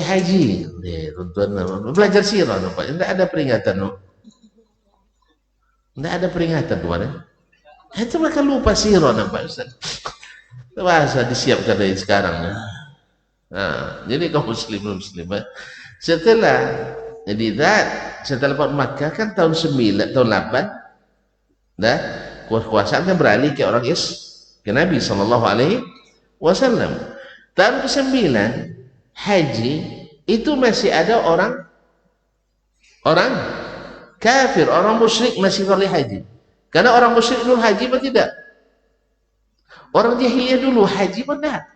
haji. Tuan-tuan belajar sirah nampaknya. Tidak ada peringatan. Tidak ada peringatan kemarin. Itu mereka lupa sirah nampak Ustaz. Bahasa disiapkan dari sekarang. Nah, jadi kaum muslimah setelah Fathu Makkah kan tahun 9, tahun 8 dah kekuasaan kan beralih ke ke Nabi sallallahu alaihi wasallam. Tahun ke-9 haji itu masih ada orang kafir, orang musyrik masih boleh haji. Karena orang musyrik dulu haji atau tidak? Orang jahiliyah dulu haji benar.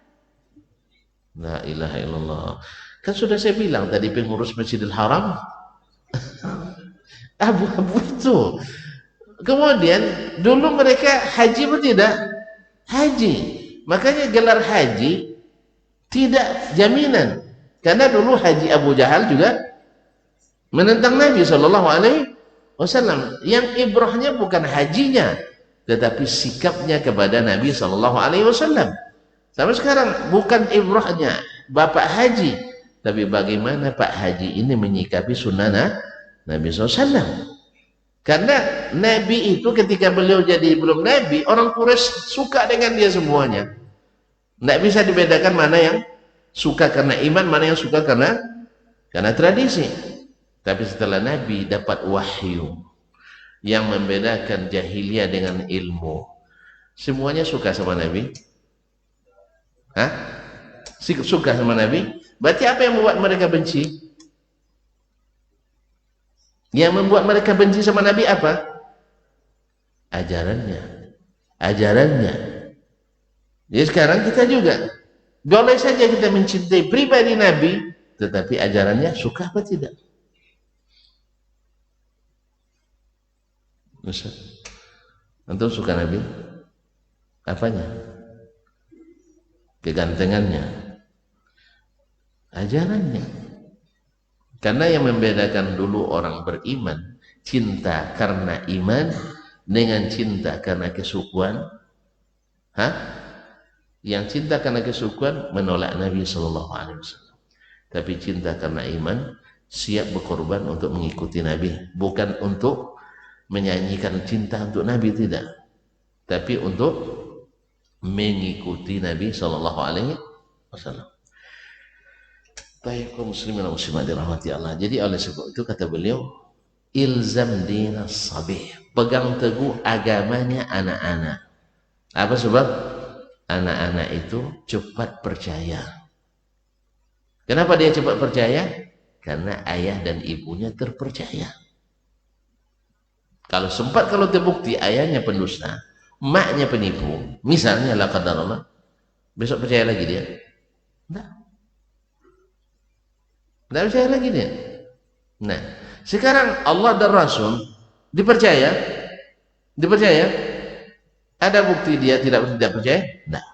La ilaha illallah. Kan sudah saya bilang tadi pengurus Masjidil Haram abu-abu itu. Kemudian dulu mereka haji atau tidak? Haji. Makanya gelar haji tidak jaminan. Karena dulu Haji Abu Jahal juga menentang Nabi Shallallahu Alaihi Wasallam. Yang ibrahnya bukan hajinya, tetapi sikapnya kepada Nabi Shallallahu Alaihi Wasallam. Sampai sekarang bukan ibrahnya Bapak Haji, tapi bagaimana Pak Haji ini menyikapi sunnah Nabi SAW. Karena Nabi itu ketika beliau jadi belum Nabi, orang Quraisy suka dengan dia semuanya. Tidak bisa dibedakan mana yang suka karena iman, mana yang suka karena tradisi. Tapi setelah Nabi dapat wahyu yang membedakan jahiliyah dengan ilmu, semuanya suka sama Nabi. Hah? Suka sama Nabi. Berarti apa yang membuat mereka benci? Yang membuat mereka benci sama Nabi apa? Ajarannya. Jadi sekarang kita juga boleh saja kita mencintai pribadi Nabi, tetapi ajarannya suka apa tidak? Ustaz, antum suka Nabi? Apanya? Kegantengannya, ajarannya. Karena yang membedakan dulu orang beriman cinta karena iman dengan cinta karena kesukuan. Yang cinta karena kesukuan menolak Nabi Shallallahu Alaihi Wasallam. Tapi cinta karena iman siap berkorban untuk mengikuti Nabi, bukan untuk menyanyikan cinta untuk Nabi, tidak, tapi untuk mengikuti Nabi Shallallahu Alaihi Wasallam. Baik kaum muslimin dan muslimat dirahmati Allah. Jadi oleh sebab itu kata beliau, ilzam dinas sabih, pegang teguh agamanya anak-anak. Apa sebab? Anak-anak itu cepat percaya. Kenapa dia cepat percaya? Karena ayah dan ibunya terpercaya. Kalau terbukti ayahnya pendusta, maknya penipu, misalnya la qadarullah, besok percaya lagi dia? Tidak percaya lagi dia. Nah, sekarang Allah dan Rasul dipercaya? Ada bukti dia tidak percaya? Tidak.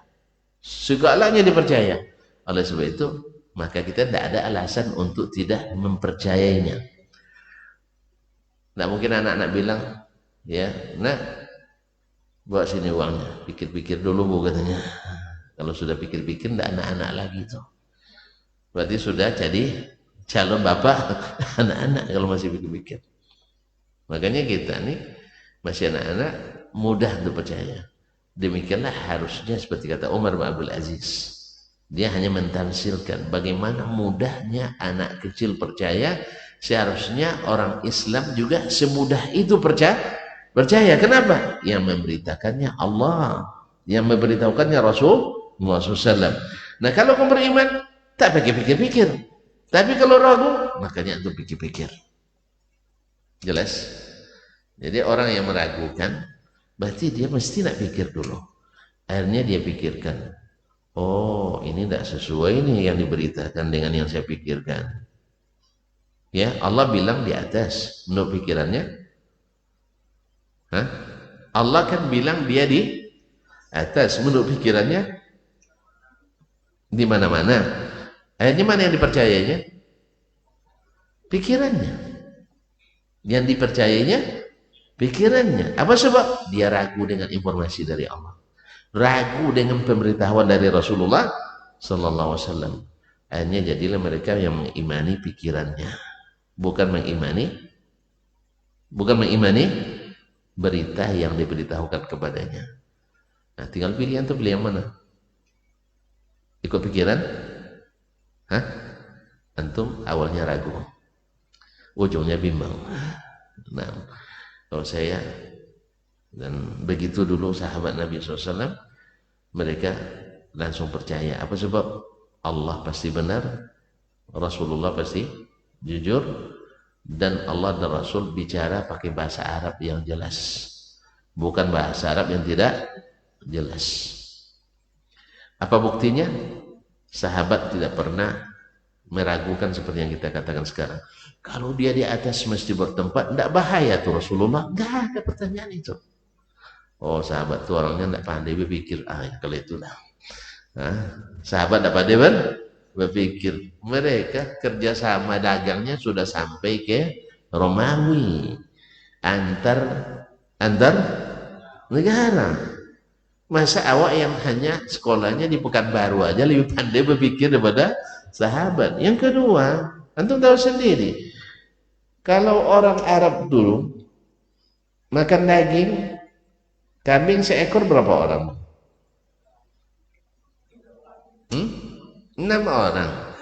Segalanya dipercaya. Oleh sebab itu, maka kita tidak ada alasan untuk tidak mempercayainya. Tidak mungkin anak-anak bilang, Ya, nah, bawa sini uangnya, pikir-pikir dulu Bu katanya. Kalau sudah pikir-pikir tidak anak-anak lagi tuh. Berarti sudah jadi calon bapak anak-anak kalau masih pikir-pikir. Makanya kita nih masih anak-anak mudah untuk percaya. Demikianlah harusnya seperti kata Umar bin Abdul Aziz. Dia hanya mentafsirkan bagaimana mudahnya anak kecil percaya, seharusnya orang Islam juga semudah itu percaya. Percaya kenapa? Yang memberitakannya Allah, yang memberitahukannya Rasulullah SAW. Nah kalau kamu beriman, tak pakai pikir-pikir. Tapi kalau ragu, makanya itu pikir-pikir. Jelas? Jadi orang yang meragukan, berarti dia mesti nak pikir dulu. Akhirnya dia pikirkan, oh ini tidak sesuai nih yang diberitakan dengan yang saya pikirkan. Ya, Allah bilang di atas, menurut pikirannya. Hah? Allah kan bilang dia di atas, menurut pikirannya di mana-mana. Akhirnya mana yang dipercayainya? Pikirannya. Yang dipercayainya pikirannya. Apa sebab? Dia ragu dengan informasi dari Allah, ragu dengan pemberitahuan dari Rasulullah Sallallahu Alaihi Wasallam. Akhirnya jadilah mereka yang mengimani pikirannya, bukan mengimani berita yang diberitahukan kepadanya. Nah, tinggal pilih antum, pilih yang mana? Ikut pikiran? Hah? Antum awalnya ragu, ujungnya bimbang. Nah, kalau saya dan begitu dulu sahabat Nabi SAW, mereka langsung percaya. Apa sebab? Allah pasti benar, Rasulullah pasti jujur, dan Allah dan Rasul bicara pakai bahasa Arab yang jelas, bukan bahasa Arab yang tidak jelas. Apa buktinya? Sahabat tidak pernah meragukan seperti yang kita katakan sekarang. Kalau dia di atas mesti bertempat, tidak bahaya tuh Rasulullah. Tidak ada pertanyaan itu. Oh, sahabat tuh orangnya tidak pandai berpikir. Kalau itulah. Sahabat tidak pandai berpikir. Mereka kerjasama dagangnya sudah sampai ke Romawi, antar negara. Masa awak yang hanya sekolahnya di Pekanbaru aja lebih pandai berpikir daripada sahabat? Yang kedua, antum tahu sendiri, kalau orang Arab dulu makan daging kambing seekor berapa orang? 6 orang.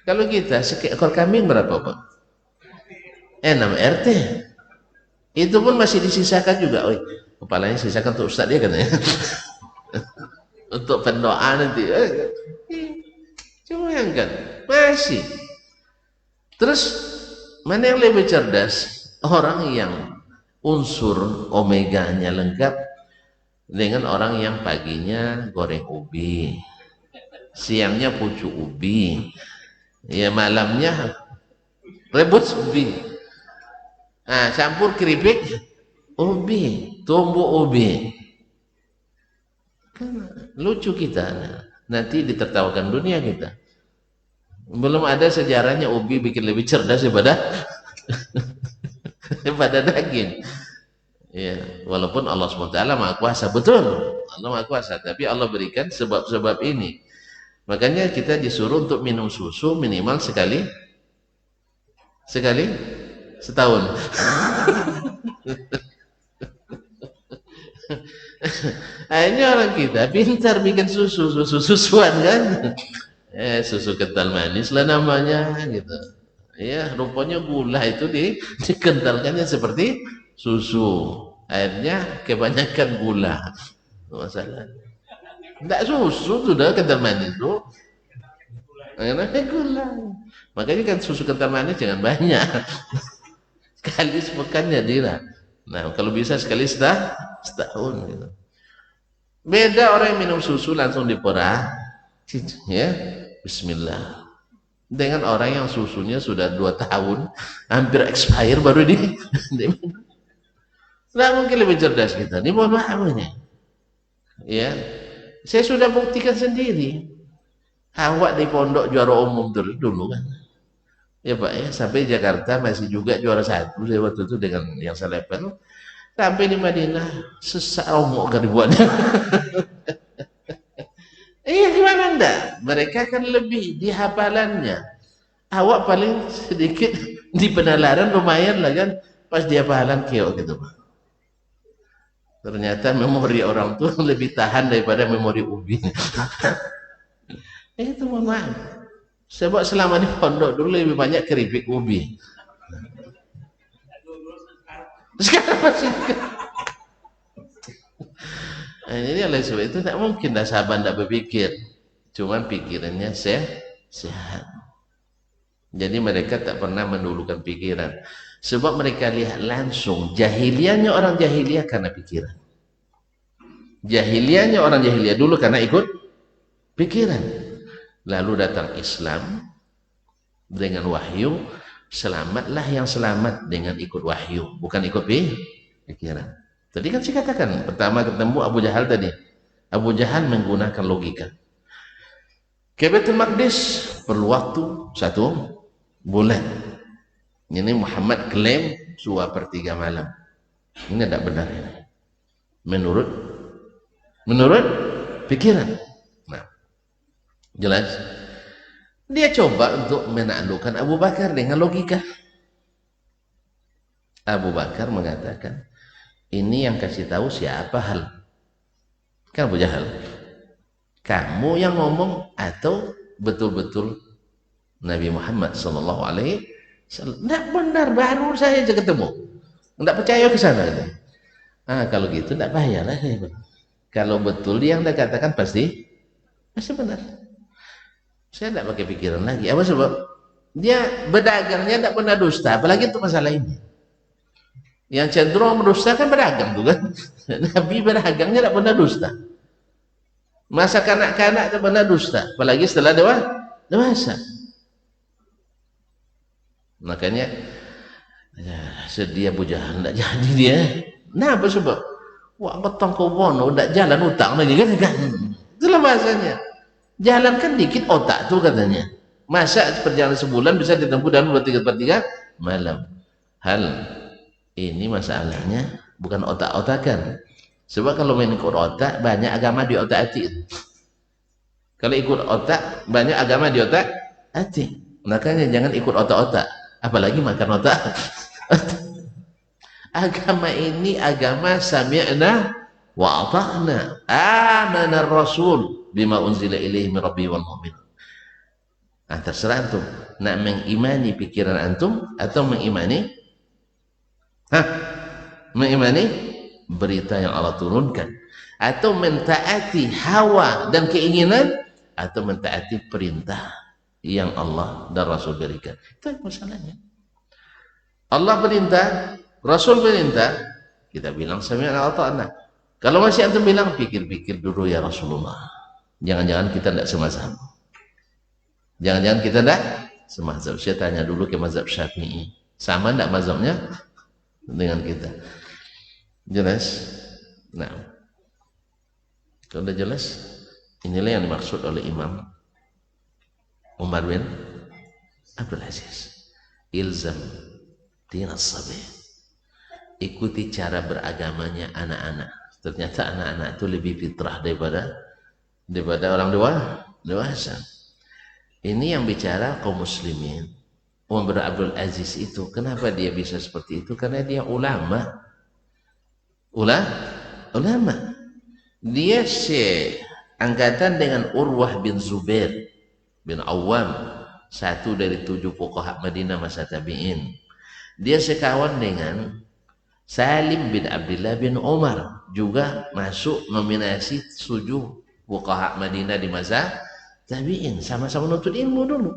Kalau kita seekor kambing berapa Pak? 6 RT. Itu pun masih disisakan juga. Kepalanya sisakan untuk Ustaz dia katanya. Untuk pendoa nanti. Cuma yang kan masih. Terus mana yang lebih cerdas? Orang yang unsur omeganya lengkap dengan orang yang paginya goreng ubi, siangnya pucuk ubi, ya malamnya rebus ubi, campur keripik ubi, tumbuk ubi. Lucu kita, nanti ditertawakan dunia kita. Belum ada sejarahnya ubi bikin lebih cerdas daripada daging. Ya, walaupun Allah SWT Maha Kuasa, betul, Allah Maha Kuasa, tapi Allah berikan sebab-sebab ini. Makanya kita disuruh untuk minum susu minimal sekali setahun. Akhirnya orang kita pintar bikin susuan kan, susu kental manis lah namanya gitu. Ya, rupanya gula itu dikentalkannya seperti susu. Akhirnya kebanyakan gula. Masalah. Tidak susu sudah kental manis tuh. Enak gula. Makanya kan susu kental manis jangan banyak. Sekali sepekan jadilah. Nah, kalau bisa sekali setahun gitu. Beda orang yang minum susu langsung diperah, ya, bismillah. Dengan orang yang susunya sudah 2 tahun, hampir expire baru diminum. Tidak mungkin lebih cerdas kita. Ini mohon maaf ini. Ya, saya sudah buktikan sendiri. Awak di pondok juara umum dulu kan. Ya Pak ya, sampai Jakarta masih juga juara 1 saya waktu itu dengan yang selevel. Sampai di Madinah sesak romok kan dibuatnya. Iya gimana enggak? Mereka kan lebih di hafalannya. Awak paling sedikit di penalaran lumayan lah kan. Pas dia hafalan keok gitu. Ternyata memori orang tuh lebih tahan daripada memori ubi. Itu mohon maaf. Sebab selama di pondok dulu lebih banyak keripik ubi. Sekarang masih. Ini oleh sebab itu tidak mungkin dah sahabat tidak berpikir. Cuman pikirannya sehat. Jadi mereka tak pernah mendulukan pikiran. Sebab mereka lihat langsung jahiliyahnya orang jahiliyah karena pikiran. Jahiliyahnya orang jahiliyah dulu karena ikut pikiran. Lalu datang Islam dengan wahyu, selamatlah yang selamat dengan ikut wahyu, bukan ikut pikiran. Tadi kan saya katakan, pertama ketemu Abu Jahal tadi. Abu Jahal menggunakan logika. Ke Baitul Maqdis perlu waktu 1 bulan. Ini Muhammad klaim 2/3 malam. Ini tidak benar ini. Menurut pikiran. Nah, jelas. Dia coba untuk menaklukkan Abu Bakar dengan logika. Abu Bakar mengatakan, ini yang kasih tahu siapa Hal? Kan Abu Jahal. Kamu yang ngomong atau betul-betul Nabi Muhammad sallallahu alaihi wasallam? Tidak benar, baru saya aja ketemu. Tidak percaya ke sana. Kalau gitu tidak payahlah saya. Kalau betul dia yang dah katakan pasti benar. Saya tidak pakai pikiran lagi. Apa sebab? Dia berdagangnya tidak pernah dusta, apalagi untuk masalah ini. Yang cenderung mendustakan berdagang tuh kan. Nabi berdagangnya tidak pernah dusta. Masa kanak-kanak tidak pernah dusta, apalagi setelah dewasa. Makanya sedih Abu Jahal tidak jadi dia. Nah, apa sebab? Wah, betong kau bono tidak jalan utang lagi kan? Itulah bahasanya. Jalankan dikit otak tuh katanya. Masa perjalanan sebulan bisa ditempuh dalam 2/3 malam. Hal ini masalahnya bukan otak-otakan. Sebab kalau main ikut otak, banyak agama di otak hati. Kalau ikut otak, banyak agama di otak hati. Makanya jangan ikut otak-otak, apalagi makan otak. Agama ini agama sami'na wa ata'na. Amana ar-rasul bima unzila ilaihi min rabbihi wal mu'minun. Terserah antum nak mengimani pikiran antum atau mengimani berita yang Allah turunkan, atau mentaati hawa dan keinginan, atau mentaati perintah yang Allah dan Rasul berikan. Itu masalahnya. Allah perintah, Rasul perintah, kita bilang sami'na wa ata'na. Kalau masih antum bilang pikir-pikir dulu ya Rasulullah, jangan-jangan kita tidak semazhab. Jangan-jangan kita tidak semazhab. Saya tanya dulu ke mazhab Syafi'i, sama tidak mazhabnya dengan kita? Jelas? Nah, kalau sudah jelas, inilah yang dimaksud oleh Imam Umar bin Abdul Aziz. Ilzam dinas sabi. Ikuti cara beragamanya anak-anak. Ternyata anak-anak itu lebih fitrah daripada orang dewasa. Ini yang bicara kaum muslimin. Umar bin Abdul Aziz itu, kenapa dia bisa seperti itu? Karena dia ulama. Dia seangkatan dengan Urwah bin Zubair bin Awam, satu dari 7 fuqaha Madinah masa tabi'in. Dia sekawan dengan Salim bin Abdullah bin Umar, juga masuk nominasi 7 fuqaha Madinah di masa tabi'in, sama-sama nuntut ilmu dulu.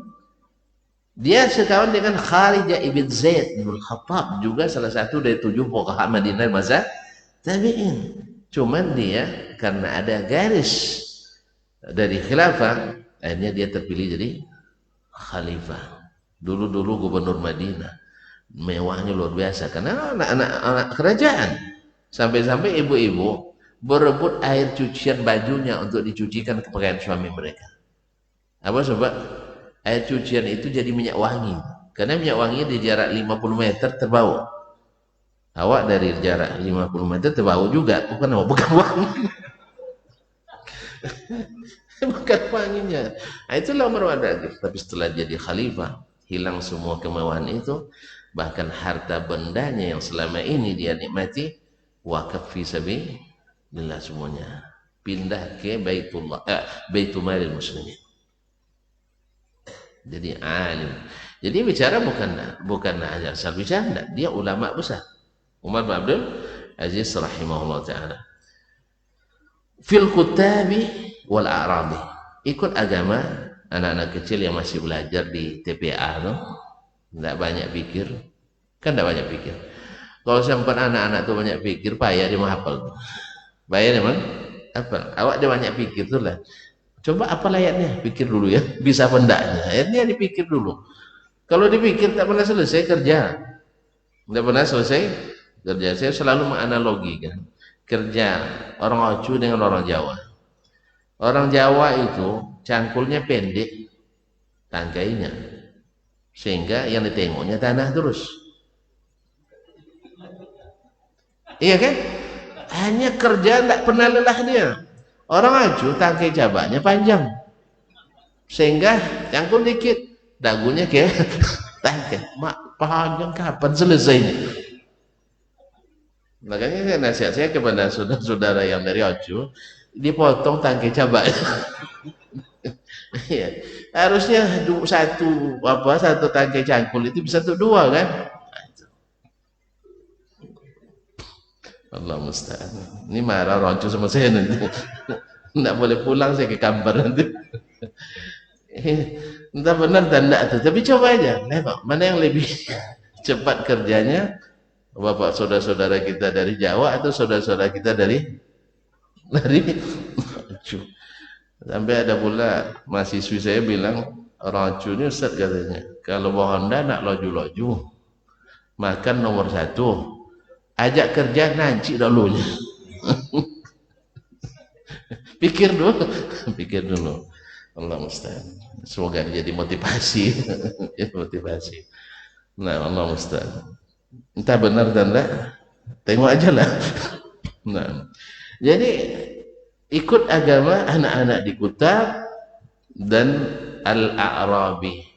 Dia sekawan dengan Kharijah ibn Zaid bin Khattab, juga salah satu dari 7 fuqaha Madinah di masa tabi'in. Cuman dia karena ada garis dari khilafah, akhirnya dia terpilih jadi khalifah. Dulu gubernur Madinah, mewahnya luar biasa karena anak-anak kerajaan. Sampai-sampai ibu-ibu berebut air cucian bajunya untuk dicucikan ke pakaian suami mereka. Apa sebab? Air cucian itu jadi minyak wangi. Karena minyak wangi di jarak 50 meter terbawa. Awak dari jarak 50 meter terbau juga, bukan wangi. Bukan wanginya. Nah, itulah Umar Wadagir. Tapi setelah jadi khalifah, hilang semua kemauan itu, bahkan harta bendanya yang selama ini dia nikmati wakaf fi sabilillah semuanya. Pindah ke Baitul Malil Muslimin. Jadi alim. Jadi bicara bukan asal bicara, dia ulama besar. Umar bin Abdul Aziz rahimahullah taala. Fil kutabi wal a'rabi. Ikut agama anak-anak kecil yang masih belajar di TPA tuh, enggak banyak pikir. Kan enggak banyak pikir. Kalau sampai anak-anak tuh banyak pikir, payah dia menghafal tuh. Payah dia apa? Awak dia banyak pikir tuh lah. Coba apa layaknya? Pikir dulu ya. Bisa apa enggaknya? Akhirnya dipikir dulu. Kalau dipikir tak pernah selesai kerja. Tidak pernah selesai kerja. Saya selalu menganalogikan kerja orang Ocu dengan orang Jawa. Orang Jawa itu cangkulnya pendek, tangkainya, sehingga yang ditengoknya tanah terus. Iya kan? Hanya kerja tidak pernah lelah dia. Orang Ocu tangkai cabaknya panjang, sehingga cangkul dikit, dagunya kayak tangkai. Mak panjang kapan selesainya? Makanya nasihat saya kepada saudara-saudara yang dari Ocu, dipotong tangkai cabai. Ya, harusnya satu tangkai cangkul itu bisa untuk dua kan? Allah musta'an. Ini marah Ocu sama saya nanti. Tidak boleh pulang saya ke kamar nanti. Entah benar dan tidak, tapi coba aja. Mana yang lebih cepat kerjanya? Bapak saudara-saudara kita dari Jawa atau saudara-saudara kita dari sampai ada pula mahasiswi saya bilang Ocu ini Ustaz katanya kalau bawa Honda nak loju-loju makan nomor 1 ajak kerja nanti dulunya. pikir dulu Allah musta'an, semoga jadi motivasi. Motivasi. Nah Allah musta'an, entah benar dan enggak, tengok aja lah. Nah, jadi ikut agama anak-anak di kota dan al-a'rabi,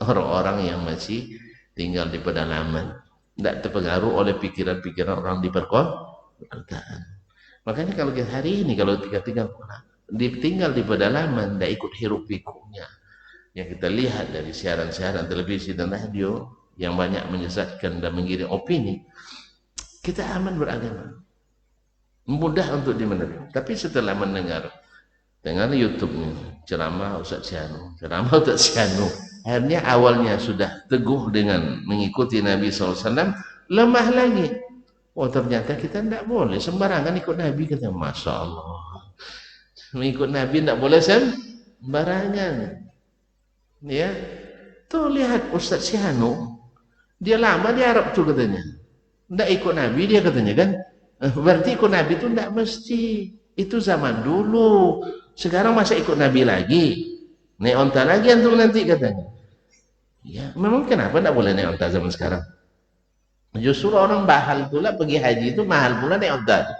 orang-orang yang masih tinggal di pedalaman, tidak terpengaruh oleh pikiran-pikiran orang di perkotaan. Makanya kalau hari ini kalau tinggal di pedalaman, tidak ikut hiruk pikuknya yang kita lihat dari siaran-siaran televisi dan radio yang banyak menyesatkan dan mengirim opini, kita aman beragama, mudah untuk dimengerti. Tapi setelah mendengar YouTube ceramah Ustaz Sianu, akhirnya awalnya sudah teguh dengan mengikuti Nabi SAW, lemah lagi. Oh ternyata kita tidak boleh sembarangan ikut Nabi. Kita Masya Allah, mengikut Nabi tidak boleh sembarangan. Ya, tuh lihat Ustaz Sianu, dia lama di Arab tuh katanya, tidak ikut Nabi dia katanya kan. Berarti ikut Nabi itu tidak mesti, itu zaman dulu. Sekarang masa ikut Nabi lagi, naik onta lagi antum nanti katanya. Ya, memang kenapa tidak boleh naik onta zaman sekarang? Justru orang bahal pula pergi haji itu mahal pula naik onta,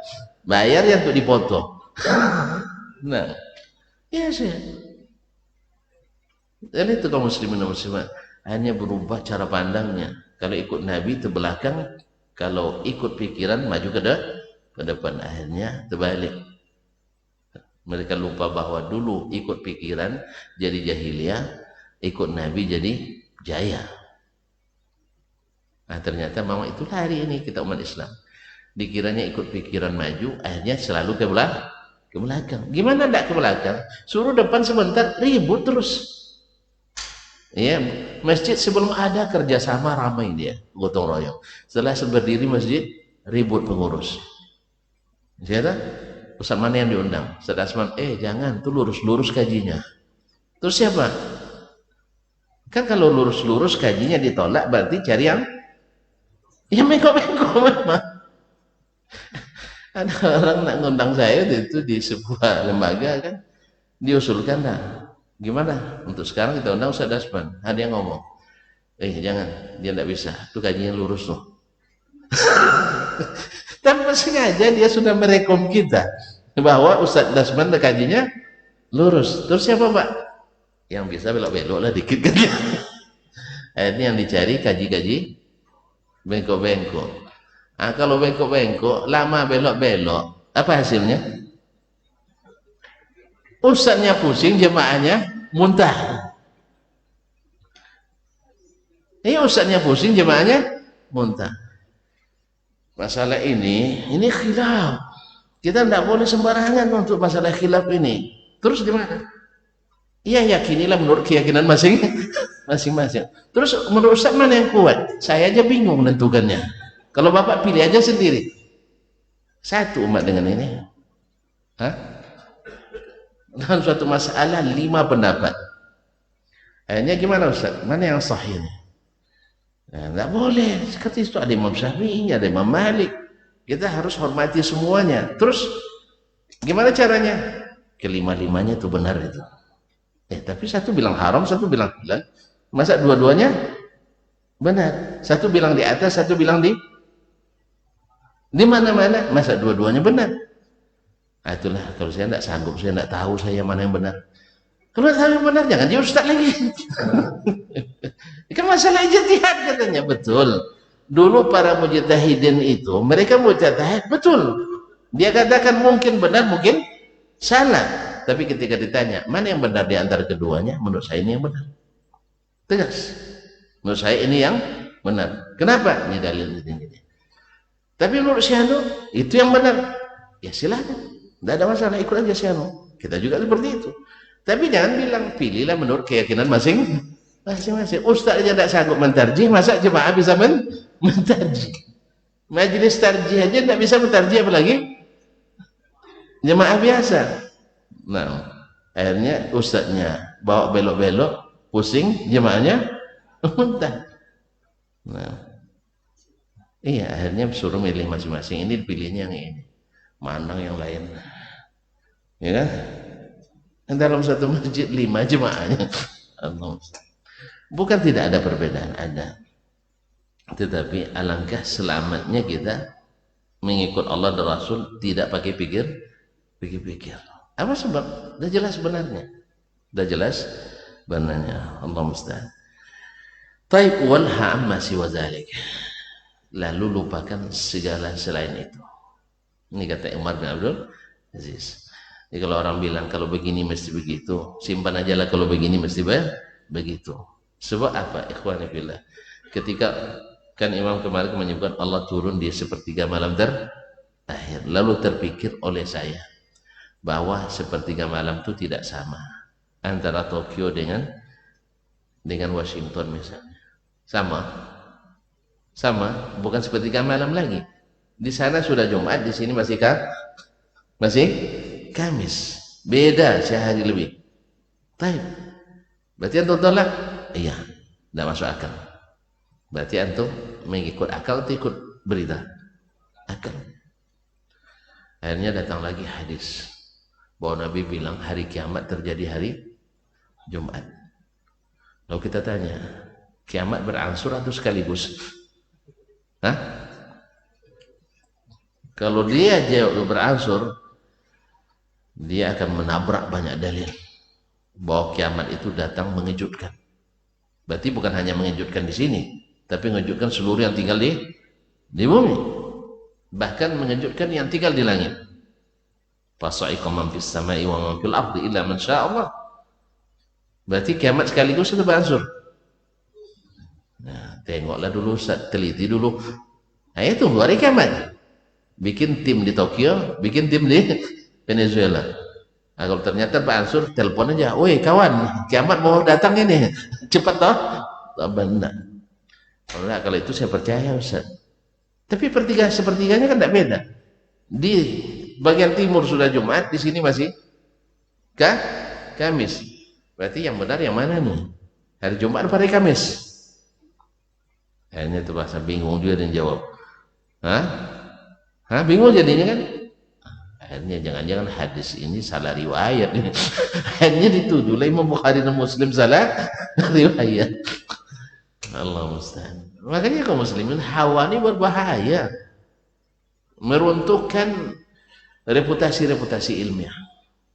bayar yang untuk dipoto. Nah, ya sih. Dan itu kaum muslimin dan muslimat hanya berubah cara pandangnya. Kalau ikut Nabi terbelakang, kalau ikut pikiran maju ke depan, akhirnya terbalik. Mereka lupa bahwa dulu ikut pikiran jadi jahiliyah, ikut Nabi jadi jaya. Nah ternyata memang itulah hari ini kita umat Islam. Dikiranya ikut pikiran maju, akhirnya selalu ke belakang. Gimana tidak ke belakang? Suruh depan sebentar, ribut terus. Ya, masjid sebelum ada kerjasama ramai dia, gotong royong. Setelah berdiri masjid, ribut pengurus. Siapa? Ustaz mana yang diundang? Ustaz Asman, jangan, tuh lurus-lurus kajinya. Terus siapa? Kan kalau lurus-lurus kajinya ditolak, berarti cari yang mengko-mengko memang. Ada orang nak ngundang saya itu di sebuah lembaga kan, diusulkan dah. Gimana? Untuk sekarang kita undang Ustaz Asman. Ada yang ngomong, jangan, dia tidak bisa. Itu kajinya lurus tuh. Tanpa sengaja dia sudah merekom kita bahwa Ustadz Dasman kajinya lurus. Terus siapa Pak? Yang bisa belok-belok lah dikit kan. Ini yang dicari kaji-kaji bengkok-bengkok. Nah, kalau bengkok-bengkok lama belok-belok, apa hasilnya? Ustadznya pusing, jemaahnya muntah. Ini ustadznya pusing, jemaahnya muntah. Masalah ini khilaf. Kita tidak boleh sembarangan untuk masalah khilaf ini. Terus gimana? Iya, yakinilah menurut keyakinan masing-masing. Terus menurut Ustaz mana yang kuat? Saya aja bingung menentukannya. Kalau Bapak pilih aja sendiri. Satu umat dengan ini. Hah? Dalam suatu masalah 5 pendapat. Akhirnya gimana Ustaz? Mana yang sahih ini? Nah, tidak boleh. Seperti itu ada Imam Syafi'i, ada Imam Malik. Kita harus hormati semuanya. Terus gimana caranya? Kelima-limanya itu benar itu. Tapi satu bilang haram, satu bilang halal. Masa dua-duanya benar? Satu bilang di atas, satu bilang di mana-mana. Masa dua-duanya benar? Nah, itulah kalau saya tidak sanggup, saya tidak tahu saya mana yang benar. Kalau tahu yang benar jangan dia ustaz lagi. Kan masalah ijtihad katanya, betul. Dulu para mujtahidin itu mereka mujtahid betul. Dia katakan mungkin benar, mungkin salah. Tapi ketika ditanya mana yang benar di antara keduanya, menurut saya ini yang benar. Tegas. Menurut saya ini yang benar. Kenapa? Ini dalil ini. Tapi menurut Syahnu itu yang benar. Ya silakan. Tidak ada masalah, ikut aja Syahnu. Kita juga seperti itu. Tapi jangan bilang pilihlah menurut keyakinan masing-masing. Ustaz aja tidak sanggup mentarjih, masa jemaah bisa mentarjih? Majelis tarjih aja tidak bisa mentarjih, apalagi jemaah biasa. Nah, akhirnya ustaznya bawa belok-belok, pusing, jemaahnya muntah. Nah, iya, akhirnya suruh milih masing-masing. Ini dipilihnya yang ini, mana yang lain, ya kan? Dalam satu masjid 5 jemaahnya. Bukan tidak ada perbedaan, ada. Tetapi alangkah selamatnya kita mengikut Allah dan Rasul, tidak pakai pikir. Apa sebab? Sudah jelas benarnya. Allah musta'an. Taib wal ha'amma siwa zalik. Lalu lupakan segala selain itu. Ini kata Umar bin Abdul Aziz. Jadi kalau orang bilang kalau begini mesti begitu, simpan aja lah kalau begini mesti begitu. Sebab apa? Ikhwani fillah. Ketika kan Imam kemarin menyebutkan Allah turun di sepertiga malam terakhir. Lalu terpikir oleh saya bahwa sepertiga malam itu tidak sama antara Tokyo dengan Washington misalnya. Sama, bukan sepertiga malam lagi. Di sana sudah Jumat, di sini masih Kamis. Beda sehari lebih. Taib. Berarti antum tolak? Iya, tidak masuk akal. Berarti antum mengikut akal atau ikut berita? Akal. Akhirnya datang lagi hadis bahwa Nabi bilang hari kiamat terjadi hari Jumat. Lalu kita tanya, kiamat berangsur atau sekaligus? Hah? Kalau dia jauh berangsur, dia akan menabrak banyak dalil bahwa kiamat itu datang mengejutkan. Berarti bukan hanya mengejutkan di sini, tapi mengejutkan seluruh yang tinggal di bumi. Bahkan mengejutkan yang tinggal di langit. Fasa'iqa man fis sama'i wa man fil ardi illa man syaa Allah. Berarti kiamat sekaligus itu berangsur. Nah, tengoklah dulu, teliti dulu. Nah, itu hari kiamat. Bikin tim di Tokyo, bikin tim di Venezuela. Nah, kalau ternyata Pak Ansur telepon aja, woi kawan, kiamat mau datang ini, cepat toh? Tak benar. Kalau itu saya percaya Ustaz. Tapi sepertiganya kan tidak beda. Di bagian timur sudah Jumat, di sini masih Kamis. Berarti yang benar yang mana nih? Hari Jumat atau hari Kamis? Akhirnya itu bahasa bingung dia dan jawab. Bingung jadinya kan? Akhirnya jangan-jangan hadis ini salah riwayat. Akhirnya dituduh Imam Bukhari dan Muslim salah riwayat. Allah musta'an. Makanya kaum muslimin, hawa ini berbahaya, meruntuhkan reputasi ilmiah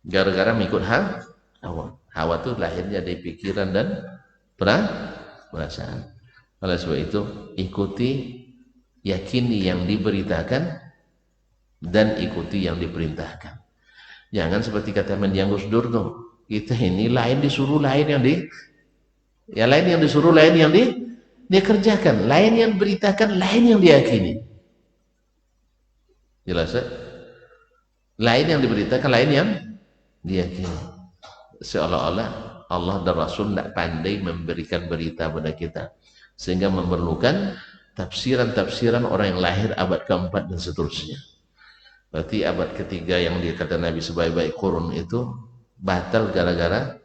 gara-gara mengikut hawa. Hawa itu lahirnya dari pikiran dan perasaan. Oleh sebab itu, ikuti, yakini yang diberitakan dan ikuti yang diperintahkan. Jangan seperti kata Mendiang Gus Dur tuh, kita ini lain disuruh lain lain yang disuruh lain yang dia kerjakan, lain yang beritakan, lain yang diyakini. Jelas ya? Lain yang diberitakan, lain yang diyakini. Seolah-olah Allah dan Rasul tidak pandai memberikan berita pada kita, sehingga memerlukan tafsiran-tafsiran orang yang lahir abad keempat dan seterusnya. Berarti abad ketiga yang dikata Nabi sebaik-baik kurun itu batal gara-gara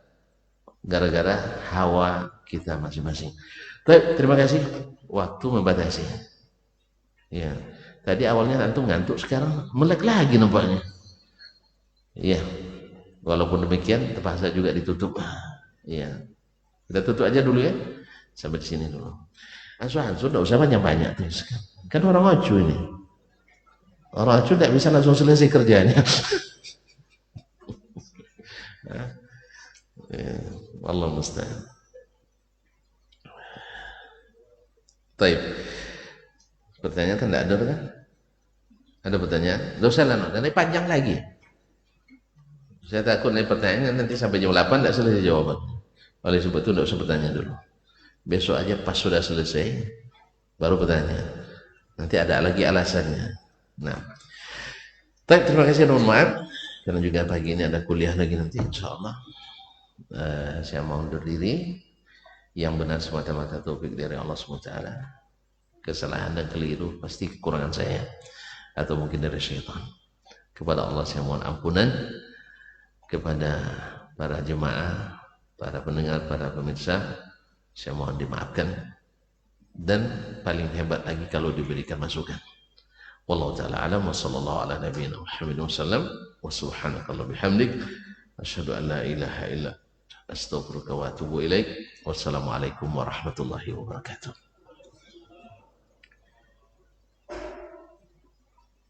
hawa kita masing-masing. Terima kasih, waktu membatasi. Ya, tadi awalnya antum ngantuk, sekarang melek lagi nampaknya. Iya, walaupun demikian terpaksa juga ditutup. Iya, kita tutup aja dulu ya, sampai di sini dulu. Ansur tidak usah banyak-banyak tuh, kan orang ocu ini. Orang ocu tidak bisa langsung selesai kerjanya. Allah musta'an. Taib. Pertanyaan kan tidak ada kan? Ada pertanyaan? Tidak usah lah, nanti panjang lagi. Saya takut nih pertanyaan nanti sampai jam 8 tidak selesai jawaban. Oleh sebab itu tidak usah bertanya dulu. Besok aja pas sudah selesai baru bertanya. Nanti ada lagi alasannya. Nah, terima kasih, mohon maaf karena juga pagi ini ada kuliah lagi nanti insyaallah. Saya mau undur diri. Yang benar semata-mata taufik dari Allah SWT. Kesalahan dan keliru pasti kekurangan saya atau mungkin dari syaitan. Kepada Allah saya mohon ampunan. Kepada para jemaah, para pendengar, para pemirsa, saya mohon dimaafkan. Dan paling hebat lagi kalau diberikan masukan. Wallahu ta'ala alam wa sallallahu ala nabiyina Muhammadin wasallam wa subhanakallah bihamdik asyhadu an la ilaha illa astaghfiruka wa atubu ilaik. Wassalamualaikum warahmatullahi wabarakatuh.